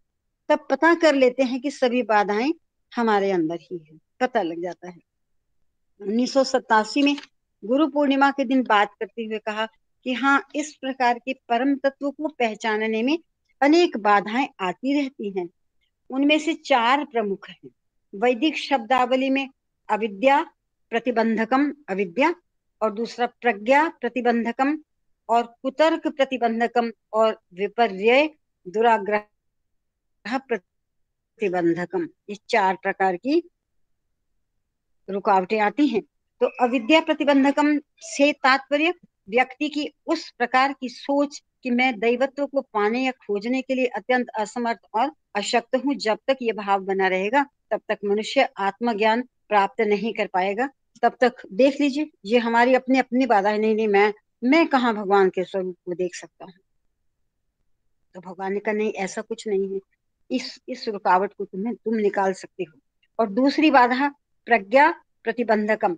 तब पता कर लेते हैं कि सभी बाधाएं हमारे अंदर ही है, पता लग जाता है। 1987 में गुरु पूर्णिमा के दिन बात करते हुए कहा कि हाँ, इस प्रकार के परम तत्व को पहचानने में अनेक बाधाएं आती रहती हैं। उनमें से 4 प्रमुख हैं। वैदिक शब्दावली में अविद्या प्रतिबंधकम अविद्या, और दूसरा प्रज्ञा प्रतिबंधकम, और कुतर्क प्रतिबंधकम, और विपर्यय दुराग्रह प्रतिबंधकम। ये 4 प्रकार की रुकावटें आती हैं। तो अविद्या प्रतिबंधकम से तात्पर्य व्यक्ति की उस प्रकार की सोच कि मैं दैवत्व को पाने या खोजने के लिए अत्यंत असमर्थ और अशक्त हूँ। जब तक ये भाव बना रहेगा, तब तक मनुष्य आत्मज्ञान प्राप्त नहीं कर पाएगा। तब तक देख लीजिए, ये हमारी अपनी अपनी बाधा है। नहीं मैं कहाँ भगवान के स्वरूप को देख सकता हूँ। तो भगवान ने कहा नहीं, ऐसा कुछ नहीं है, इस रुकावट को तुम निकाल सकते हो। और दूसरी बाधा प्रज्ञा प्रतिबंधकम,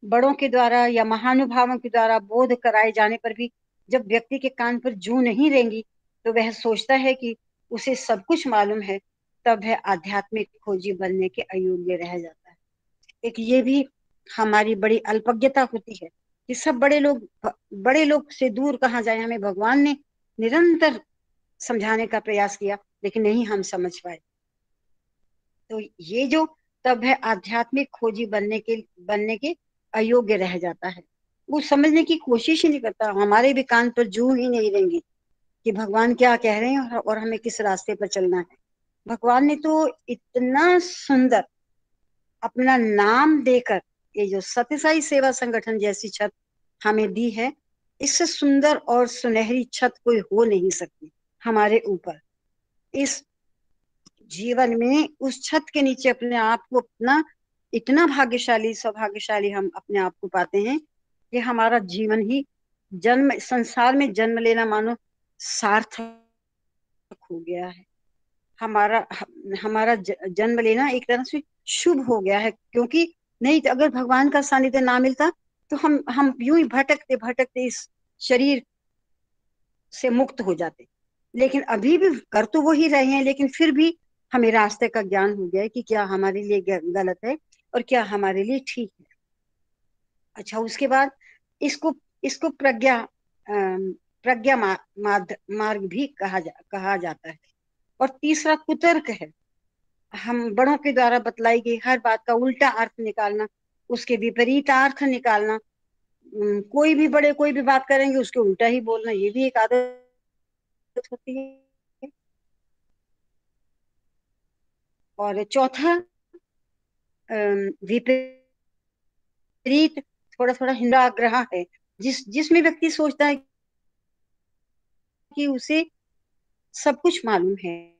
बड़ों के द्वारा या महानुभावों के द्वारा बोध कराए जाने पर भी जब व्यक्ति के कान पर जूं नहीं रेंगी, तो वह सोचता है कि उसे सब कुछ मालूम है, तब वह आध्यात्मिक खोजी बनने के अयोग्य रह जाता है। एक ये भी हमारी बड़ी अल्पज्ञता होती है कि सब बड़े लोग से दूर कहाँ जाए। हमें भगवान ने निरंतर समझाने का प्रयास किया, लेकिन नहीं हम समझ पाए। तो ये जो तब है आध्यात्मिक खोजी बनने के अयोग्य रह जाता है। वो समझने की कोशिश ही नहीं करता। हमारे भी कान पर जूं ही नहीं रहेंगे कि भगवान क्या कह रहे हैं और हमें किस रास्ते पर चलना है। भगवान ने तो इतना सुंदर अपना नाम देकर ये जो सत्यसाई सेवा संगठन जैसी छत हमें दी है, इससे सुंदर और सुनहरी छत कोई हो नहीं सकती हमारे ऊपर। इस जीवन में उस छत के नीचे अपने आप को अपना इतना भाग्यशाली सौभाग्यशाली हम अपने आप को पाते हैं कि हमारा जीवन ही जन्म, संसार में जन्म लेना मानो सार्थक हो गया है। हमारा हमारा जन्म लेना एक तरह से शुभ हो गया है, क्योंकि नहीं तो अगर भगवान का सानिध्य ना मिलता तो हम यूं ही भटकते भटकते इस शरीर से मुक्त हो जाते। लेकिन अभी भी कर तो वो ही रहे हैं, लेकिन फिर भी हमें रास्ते का ज्ञान हो गया है कि क्या हमारे लिए गलत है और क्या हमारे लिए ठीक है। अच्छा, उसके बाद इसको इसको प्रज्ञा मार्ग भी कहा जाता है। और तीसरा कुतर्क है। हम बड़ों के द्वारा बतलाई गई हर बात का उल्टा अर्थ निकालना, उसके विपरीत अर्थ निकालना। कोई भी बड़े कोई भी बात करेंगे उसके उल्टा ही बोलना, ये भी एक आदत होती है। और चौथा विपरीत थोड़ा थोड़ा हिंदाग्रह है, जिसमें व्यक्ति सोचता है कि उसे सब कुछ मालूम है,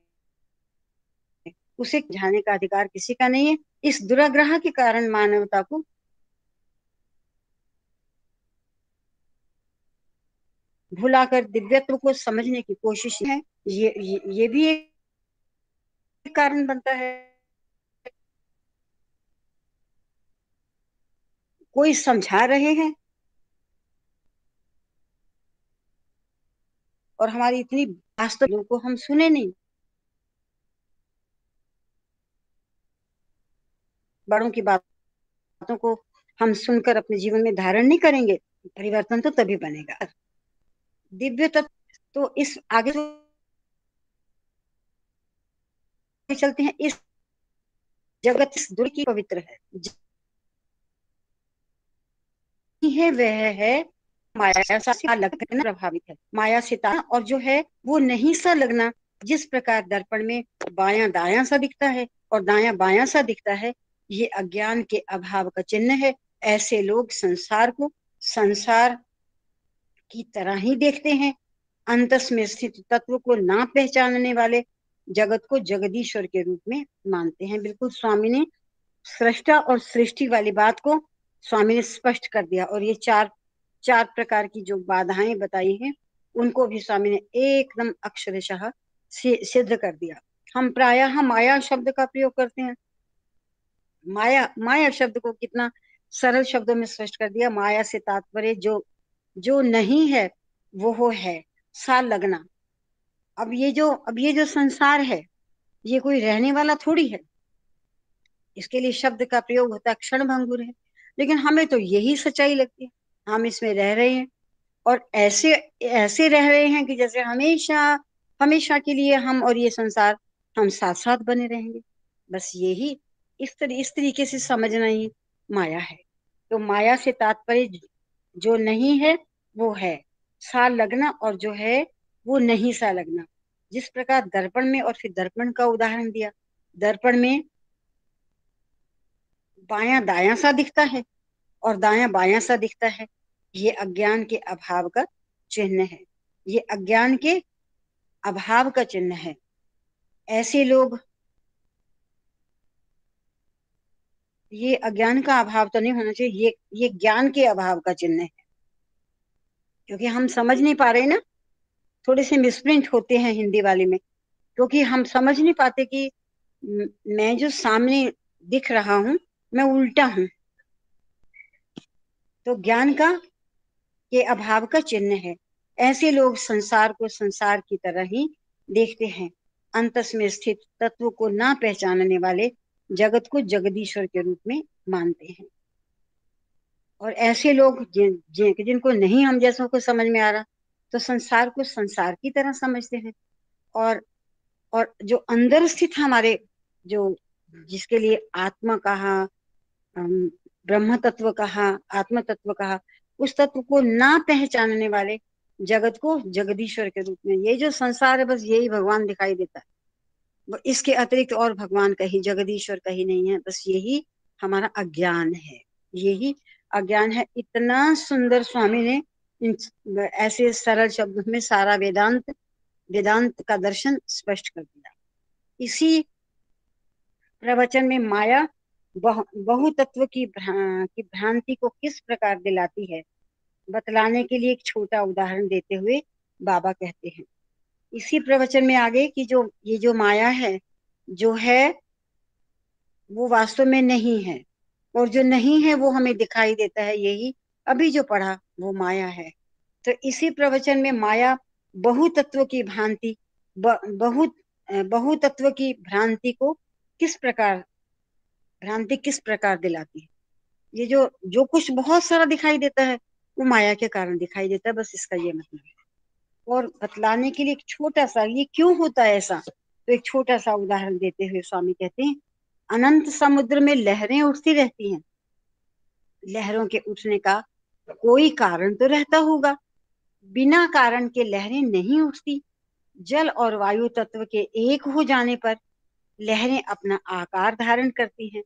उसे जाने का अधिकार किसी का नहीं है। इस दुराग्रह के कारण मानवता को भुलाकर दिव्यत्व को समझने की कोशिश है। ये भी एक कारण बनता है। कोई समझा रहे हैं और हमारी इतनी वास्तव को हम सुने नहीं। बड़ों की बातों को हम सुनकर अपने जीवन में धारण नहीं करेंगे, परिवर्तन तो तभी बनेगा। दिव्य तत्व तो इस आगे चलते हैं। इस जगत इस दूर की पवित्र है, है वह है माया सा लगना प्रभावित है। माया से और जो है वो नहीं सा लगना। जिस प्रकार दर्पण में बायां दायां सा दिखता है और दायां बायां सा दिखता है, ये अज्ञान के अभाव का चिन्ह है। ऐसे लोग संसार को संसार की तरह ही देखते हैं। अंतस में स्थित तत्व को ना पहचानने वाले जगत को जगदीश्वर के रूप में मानते हैं। बिल्कुल स्वामी ने सृष्टा और सृष्टि वाली बात को स्वामी ने स्पष्ट कर दिया। और ये चार चार प्रकार की जो बाधाएं बताई हैं उनको भी स्वामी ने एकदम अक्षरशः सिद्ध कर दिया। हम प्रायः माया शब्द का प्रयोग करते हैं। माया माया शब्द को कितना सरल शब्दों में स्पष्ट कर दिया। माया से तात्पर्य जो जो नहीं है वो है सा लगना। अब ये जो संसार है ये कोई रहने वाला थोड़ी है। इसके लिए शब्द का प्रयोग होता है क्षण भंगुर है, लेकिन हमें तो यही सच्चाई लगती है। हम इसमें रह रहे हैं और ऐसे ऐसे रह रहे हैं कि जैसे हमेशा हमेशा के लिए हम और ये संसार हम साथ साथ बने रहेंगे। बस यही इस तरीके से समझना ही माया है। तो माया से तात्पर्य जो नहीं है वो है सा लगना, और जो है वो नहीं सा लगना। जिस प्रकार दर्पण में, और फिर दर्पण का उदाहरण दिया, दर्पण में बायां दायां सा दिखता है और दायां बायां सा दिखता है, ये अज्ञान के अभाव का चिन्ह है। ये अज्ञान के अभाव का चिन्ह है। ऐसे लोग, ये अज्ञान का अभाव तो नहीं होना चाहिए, ये ज्ञान के अभाव का चिन्ह है। क्योंकि हम समझ नहीं पा रहे ना, थोड़े से मिसप्रिंट होते हैं हिंदी वाले में, क्योंकि हम समझ नहीं पाते कि मैं जो सामने दिख रहा हूं मैं उल्टा हूं। तो ज्ञान का के अभाव का चिन्ह है। ऐसे लोग संसार को संसार की तरह ही देखते हैं। अंतस में स्थित तत्व को ना पहचानने वाले जगत को जगदीश्वर के रूप में मानते हैं। और ऐसे लोग जिनको नहीं हम जैसों को समझ में आ रहा, तो संसार को संसार की तरह समझते हैं। और और जो अंदर स्थित हमारे, जो जिसके लिए आत्मा कहा, ब्रह्म तत्व कहा, आत्म तत्व कहा, उस तत्व को ना पहचानने वाले जगत को जगदीश्वर के रूप में, ये जो संसार है बस यही भगवान दिखाई देता है। इसके अतिरिक्त और भगवान कहीं, जगदीश्वर कहीं नहीं है। बस यही हमारा अज्ञान है, यही अज्ञान है। इतना सुंदर स्वामी ने ऐसे सरल शब्दों में सारा वेदांत वेदांत का दर्शन स्पष्ट कर दिया। इसी प्रवचन में माया बहुतत्व की भ्रांति को किस प्रकार दिलाती है, बतलाने के लिए एक छोटा उदाहरण देते हुए बाबा कहते हैं इसी प्रवचन में आगे कि जो ये जो माया है, जो है वो वास्तव में नहीं है, और जो नहीं है वो हमें दिखाई देता है। यही अभी जो पढ़ा वो माया है। तो इसी प्रवचन में माया बहुतत्व की भ्रांति बहुतत्व की भ्रांति किस प्रकार दिलाती है। ये जो जो कुछ बहुत सारा दिखाई देता है वो माया के कारण दिखाई देता है, बस इसका ये मतलब है। और बतलाने के लिए एक छोटा सा, ये क्यों होता है ऐसा, तो एक छोटा सा उदाहरण देते हुए स्वामी कहते हैं अनंत समुद्र में लहरें उठती रहती हैं। लहरों के उठने का कोई कारण तो रहता होगा, बिना कारण के लहरें नहीं उठती। जल और वायु तत्व के एक हो जाने पर लहरें अपना आकार धारण करती हैं।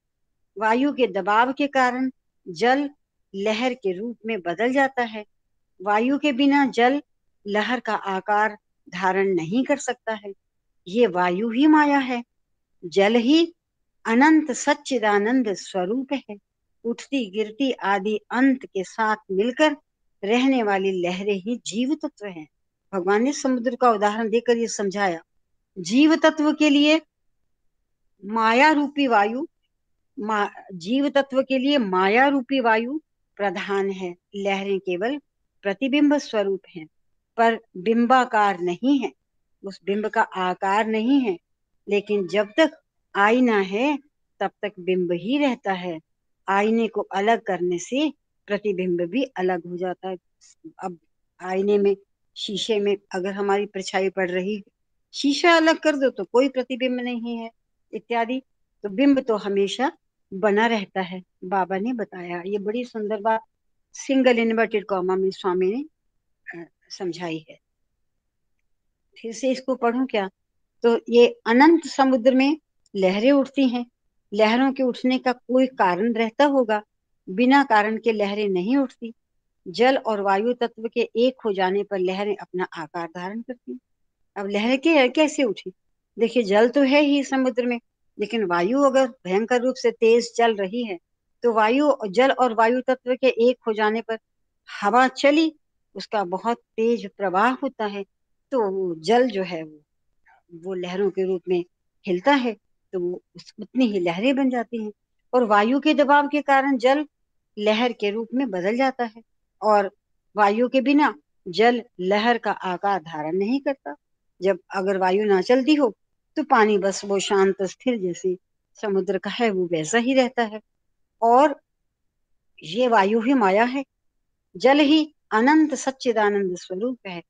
वायु के दबाव के कारण जल लहर के रूप में बदल जाता है। वायु के बिना जल लहर का आकार धारण नहीं कर सकता है। ये वायु ही माया है। जल ही अनंत सच्चिदानंद स्वरूप है। उठती गिरती आदि अंत के साथ मिलकर रहने वाली लहरें ही जीव तत्व है। भगवान ने समुद्र का उदाहरण देकर ये समझाया, जीव तत्व के लिए माया रूपी वायु जीव तत्व के लिए माया रूपी वायु प्रधान है। लहरें केवल प्रतिबिंब स्वरूप हैं, पर बिंबाकार नहीं है। उस बिंब का आकार नहीं है। लेकिन जब तक आईना है तब तक बिंब ही रहता है। आईने को अलग करने से प्रतिबिंब भी अलग हो जाता है। अब आईने में, शीशे में अगर हमारी परछाई पड़ रही, शीशा अलग कर दो तो कोई प्रतिबिंब नहीं है इत्यादि। तो बिंब तो हमेशा बना रहता है। बाबा ने बताया ये बड़ी सुंदर बात सिंगल इन्वर्टेड कॉमा में स्वामी ने समझाई है। फिर से इसको पढ़ूं क्या? तो ये अनंत समुद्र में लहरें उठती हैं। लहरों के उठने का कोई कारण रहता होगा, बिना कारण के लहरें नहीं उठती। जल और वायु तत्व के एक हो जाने पर लहरें अपना आकार धारण करती। अब लहरें कैसे उठी? देखिए, जल तो है ही समुद्र में, लेकिन वायु अगर भयंकर रूप से तेज चल रही है तो जल और वायु तत्व के एक हो जाने पर हवा चली, उसका बहुत तेज प्रवाह होता है, तो वो जल जो है वो लहरों के रूप में हिलता है, तो वो उतनी ही लहरें बन जाती हैं। और वायु के दबाव के कारण जल लहर के रूप में बदल जाता है, और वायु के बिना जल लहर का आकार धारण नहीं करता। जब अगर वायु ना चलती हो तो पानी बस वो शांत स्थिर जैसे समुद्र का है वो वैसा ही रहता है। और ये वायु ही माया है। जल ही अनंत सच्चिदानंद स्वरूप है।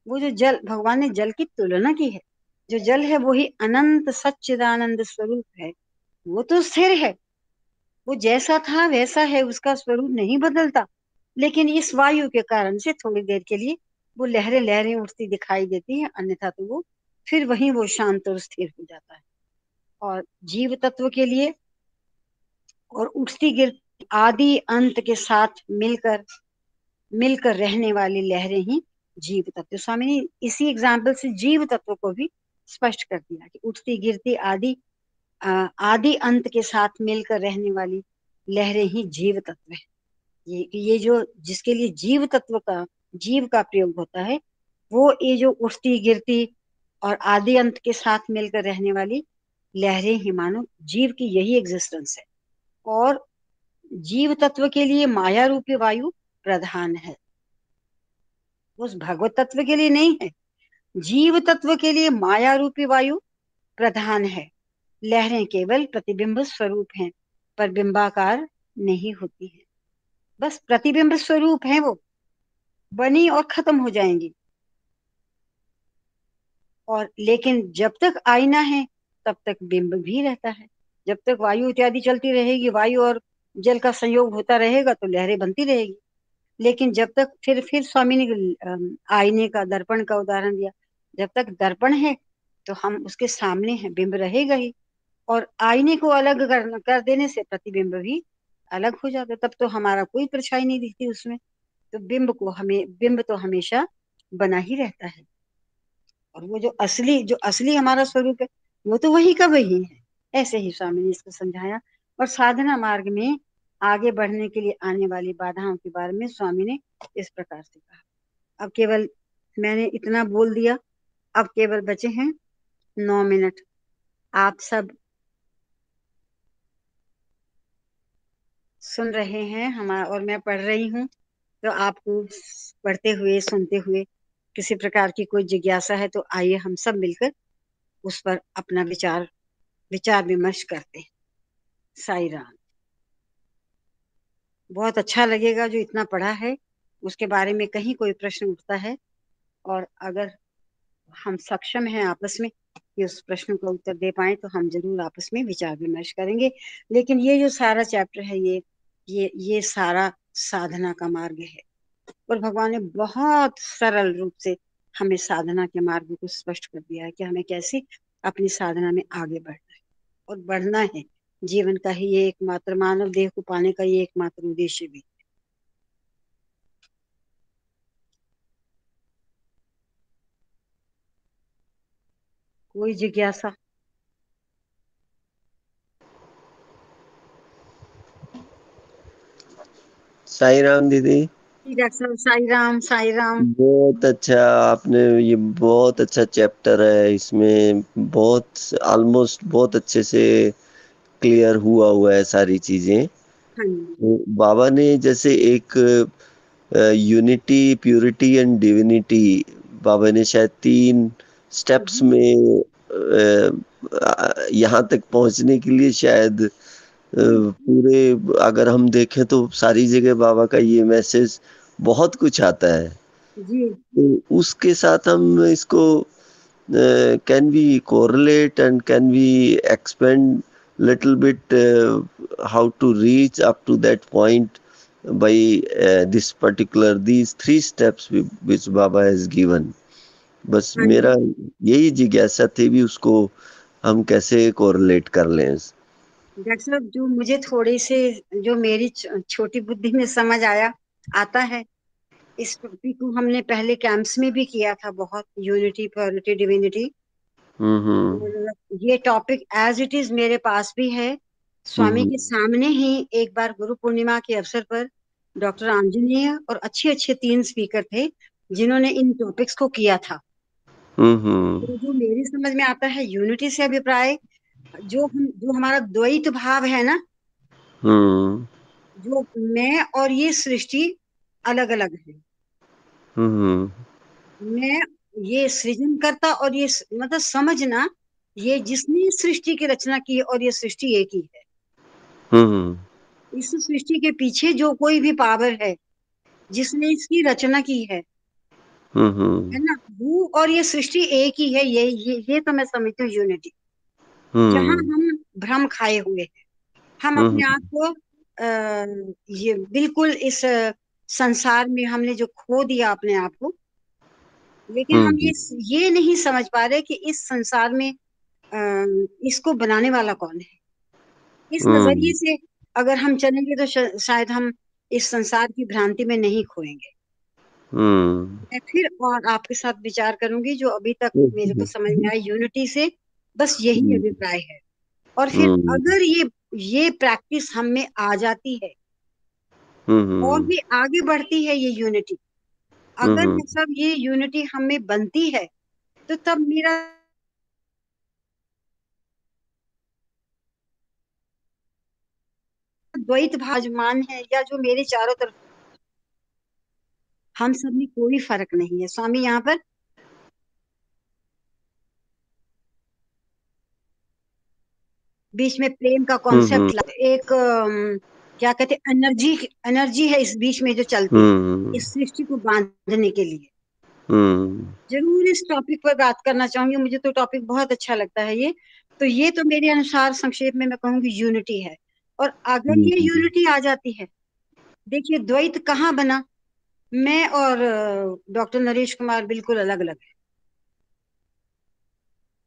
वो जो जल, भगवान ने जल की तुलना की है, जो जल है वो ही अनंत सच्चिदानंद स्वरूप है। वो तो स्थिर है, वो जैसा था वैसा है, उसका स्वरूप नहीं बदलता। लेकिन इस वायु के कारण से थोड़ी देर के लिए वो लहरें लहरें उठती दिखाई देती हैं, अन्यथा तो वो फिर वहीं वो शांत और स्थिर हो जाता है। और जीव तत्व के लिए और उठती गिरती आदि अंत के साथ मिलकर मिलकर रहने वाली लहरें ही जीव तत्व। स्वामी ने इसी एग्जाम्पल से जीव तत्व को भी स्पष्ट कर दिया कि उठती गिरती आदि अंत के साथ मिलकर रहने वाली लहरें ही जीव तत्व है। ये जो जिसके लिए जीव का प्रयोग होता है, वो ये जो उठती गिरती और आदि अंत के साथ मिलकर रहने वाली लहरें ही मानो जीव की यही एग्जिस्टेंस है। और जीव तत्व के लिए माया रूपी वायु प्रधान है, उस भगवत तत्व के लिए नहीं है। जीव तत्व के लिए माया रूपी वायु प्रधान है। लहरें केवल प्रतिबिंब स्वरूप हैं, पर बिंबाकार नहीं होती है। बस प्रतिबिंब स्वरूप है, वो बनी और खत्म हो जाएंगी। और लेकिन जब तक आईना है तब तक बिंब भी रहता है। जब तक वायु इत्यादि चलती रहेगी, वायु और जल का संयोग होता रहेगा तो लहरें बनती रहेगी। लेकिन जब तक फिर स्वामी ने आईने का, दर्पण का उदाहरण दिया। जब तक दर्पण है तो हम उसके सामने हैं, बिंब रहेगा ही। और आईने को अलग कर देने से प्रतिबिंब भी अलग हो जाता है, तब तो हमारा कोई परछाई नहीं दिखती उसमें। तो बिंब तो हमेशा बना ही रहता है। और वो जो असली हमारा स्वरूप है वो तो वही का वही है। ऐसे ही स्वामी ने इसको समझाया। और साधना मार्ग में आगे बढ़ने के लिए आने वाली बाधाओं के बारे में स्वामी ने इस प्रकार से कहा। अब केवल मैंने इतना बोल दिया, अब केवल बचे हैं 9 मिनट। आप सब सुन रहे हैं हमारा, और मैं पढ़ रही हूँ, तो आपको पढ़ते हुए सुनते हुए किसी प्रकार की कोई जिज्ञासा है तो आइए हम सब मिलकर उस पर अपना विचार विमर्श करते हैं। साई राम। बहुत अच्छा लगेगा जो इतना पढ़ा है उसके बारे में कहीं कोई प्रश्न उठता है, और अगर हम सक्षम हैं आपस में कि उस प्रश्न का उत्तर दे पाए तो हम जरूर आपस में विचार विमर्श करेंगे। लेकिन ये जो सारा चैप्टर है ये सारा साधना का मार्ग है, और भगवान ने बहुत सरल रूप से हमें साधना के मार्ग को स्पष्ट कर दिया है कि हमें कैसे अपनी साधना में आगे बढ़ना है, और बढ़ना है। जीवन का ही ये एकमात्र, मानव देह को पाने का ये एकमात्र उद्देश्य भी। कोई जिज्ञासा? साई राम दीदी। डॉक्टर साहब, साई राम, साई राम। बहुत अच्छा, आपने ये बहुत अच्छा चैप्टर है, इसमें बहुत ऑलमोस्ट बहुत अच्छे से क्लियर हुआ है सारी चीजें। हाँ जी। तो बाबा ने जैसे एक यूनिटी, प्यूरिटी एंड डिविनिटी, बाबा ने शायद 3 स्टेप्स में यहाँ तक पहुंचने के लिए शायद पूरे, अगर हम देखें तो सारी जगह बाबा का ये मैसेज बहुत कुछ आता है। जी तो उसके साथ हम इसको can we correlate and can we expand little bit how to reach up to that point by these 3 steps which Baba has given. बस हाँ मेरा जी। यही जिज्ञासा थी भी उसको हम कैसे कोरिलेट कर लें। डॉक्टर साहब, जो मुझे थोड़ी से, जो मेरी छोटी बुद्धि में समझ आता है, इस टॉपिक को हमने पहले कैंप्स में भी किया था बहुत, यूनिटी, प्योरिटी, डिविनिटी। हम्म और ये टॉपिक एज इट इज मेरे पास भी है। स्वामी के सामने ही एक बार गुरु पूर्णिमा के अवसर पर डॉक्टर आंजनेय और अच्छे अच्छे 3 स्पीकर थे जिन्होंने इन टॉपिक्स को किया था। तो जो मेरी समझ में आता है, यूनिटी से अभिप्राय, जो हमारा द्वैत भाव है ना, हम्म जो मैं और ये सृष्टि अलग अलग है। हम्म मैं ये सृजन करता, और ये मतलब समझना, ये जिसने सृष्टि की रचना की और ये सृष्टि एक ही है। इस सृष्टि के पीछे जो कोई भी पावर है जिसने इसकी रचना की है ना, वो और ये सृष्टि एक ही है। ये तो मैं समझती हूँ यूनिटी। जहां हम भ्रम खाए हुए हैं, हम अपने आप को ये बिल्कुल इस संसार में हमने जो खो दिया अपने आप को, लेकिन हम ये नहीं समझ पा रहे कि इस संसार में इसको बनाने वाला कौन है। इस नजरिए से अगर हम चलेंगे तो शायद हम इस संसार की भ्रांति में नहीं खोएंगे। मैं फिर और आपके साथ विचार करूंगी, जो अभी तक मेरे को समझ में आया यूनिटी से, बस यही अभिप्राय है। और फिर अगर ये प्रैक्टिस हम में आ जाती है और भी आगे बढ़ती है ये यूनिटी, अगर मतलब ये यूनिटी हम में बनती है, तो तब मेरा द्वैत भाजमान है या जो मेरे चारों तरफ, हम सब में कोई फर्क नहीं है। स्वामी यहाँ पर बीच में प्रेम का कॉन्सेप्ट, एक क्या कहते हैं, एनर्जी है इस बीच में जो चलती है इस सृष्टि को बांधने के लिए। जरूर इस टॉपिक पर बात करना चाहूंगी, मुझे तो टॉपिक बहुत अच्छा लगता है ये। तो ये तो मेरे अनुसार संक्षेप में मैं कहूंगी यूनिटी है। और अगर ये यूनिटी आ जाती है, देखिए द्वैत कहाँ बना। मैं और डॉक्टर नरेश कुमार बिल्कुल अलग अलग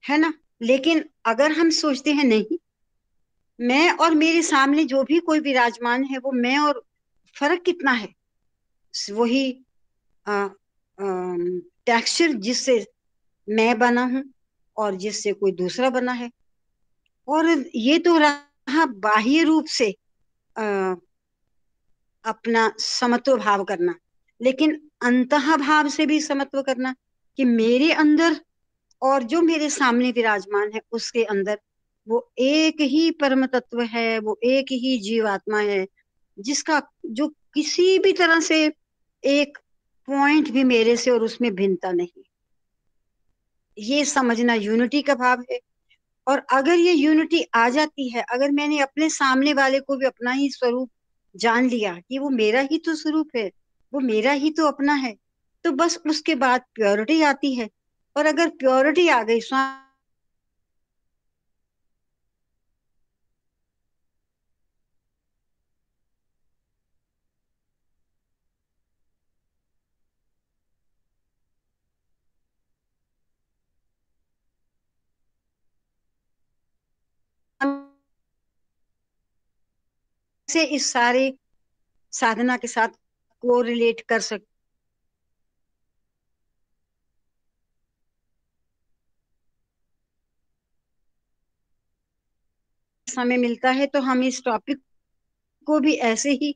है ना, लेकिन अगर हम सोचते हैं नहीं, मैं और मेरे सामने जो भी कोई विराजमान है वो मैं, और फर्क कितना है, वही टेक्सचर जिससे मैं बना हूं और जिससे कोई दूसरा बना है। और ये तो हाँ, बाह्य रूप से अपना समत्व भाव करना, लेकिन अंतः भाव से भी समत्व करना, कि मेरे अंदर और जो मेरे सामने विराजमान है उसके अंदर वो एक ही परम तत्व है, वो एक ही जीवात्मा है, जिसका जो किसी भी तरह से एक पॉइंट भी मेरे से और उसमें भिन्नता नहीं। ये समझना यूनिटी का भाव है। और अगर ये यूनिटी आ जाती है, अगर मैंने अपने सामने वाले को भी अपना ही स्वरूप जान लिया कि वो मेरा ही तो स्वरूप है, वो मेरा ही तो अपना है, तो बस उसके बाद प्योरिटी आती है। और अगर प्योरिटी आ गई, से इस सारे साधना के साथ को रिलेट कर सकते समय मिलता है तो हम इस टॉपिक को भी ऐसे ही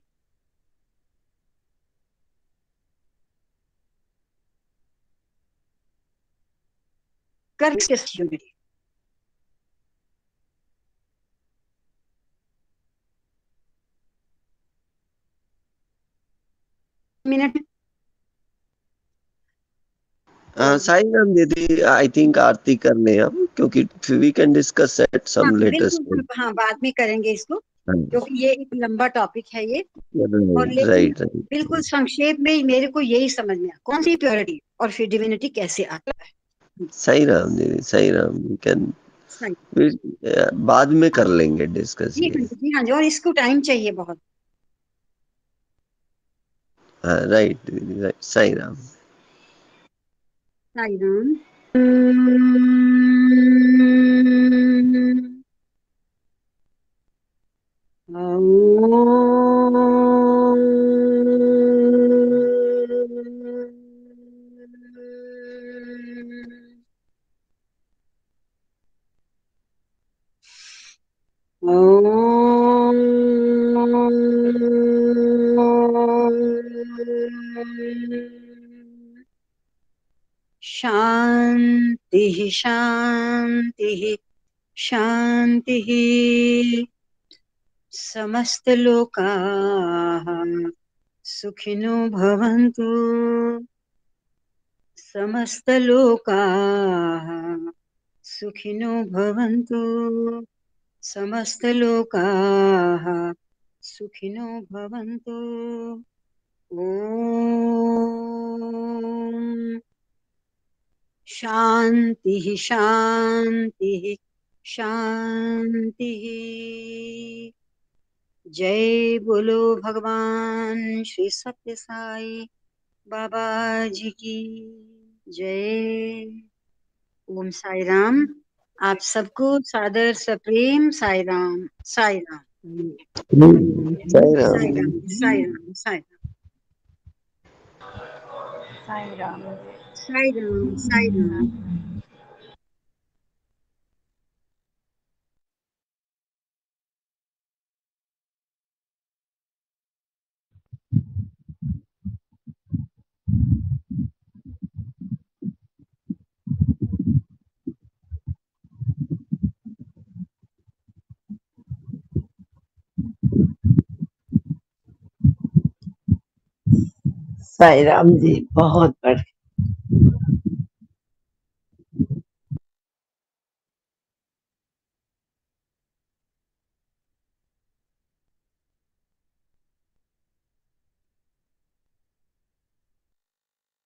कर यूनिटी। मिनट साई राम दीदी, आई थिंक आरती कर लें हम, क्योंकि वी कैन डिस्कस एट हाँ सम लेटर बिल्कुल, स्टेज। हाँ बाद में करेंगे इसको, क्योंकि ये एक लंबा टॉपिक है ये। और राइट लेकिन राइट राइट। बिल्कुल संक्षेप में मेरे को यही समझ में आया, कौन सी प्योरिटी और फिर डिविनिटी कैसे आता है। सही राम दीदी, सही राम, वी कैन सही। बाद में कर लेंगे डिस्कस जी ये। हाँ जी, हाँ जी, और इसको टाइम चाहिए बहुत। हाँ राइट दीदी, राइट, सही राम। साई राम। शांति शांति शांति। समस्त लोकाः सुखिनो भवन्तु। समस्त लोकाः सुखिनो भवन्तु। समस्त लोकाः सुखिनो भवन्तु। ओम शांति शांति शांति। जय बोलो भगवान श्री सत्य साई बाबा जी की जय। ओम साई राम। आप सबको सादर सप्रेम साई राम, साई राम, सही राम साई दीदी। राम, साई राम, साई राम, साई राम। साई राम, साई राम। साई राम जी, बहुत बढ़िया।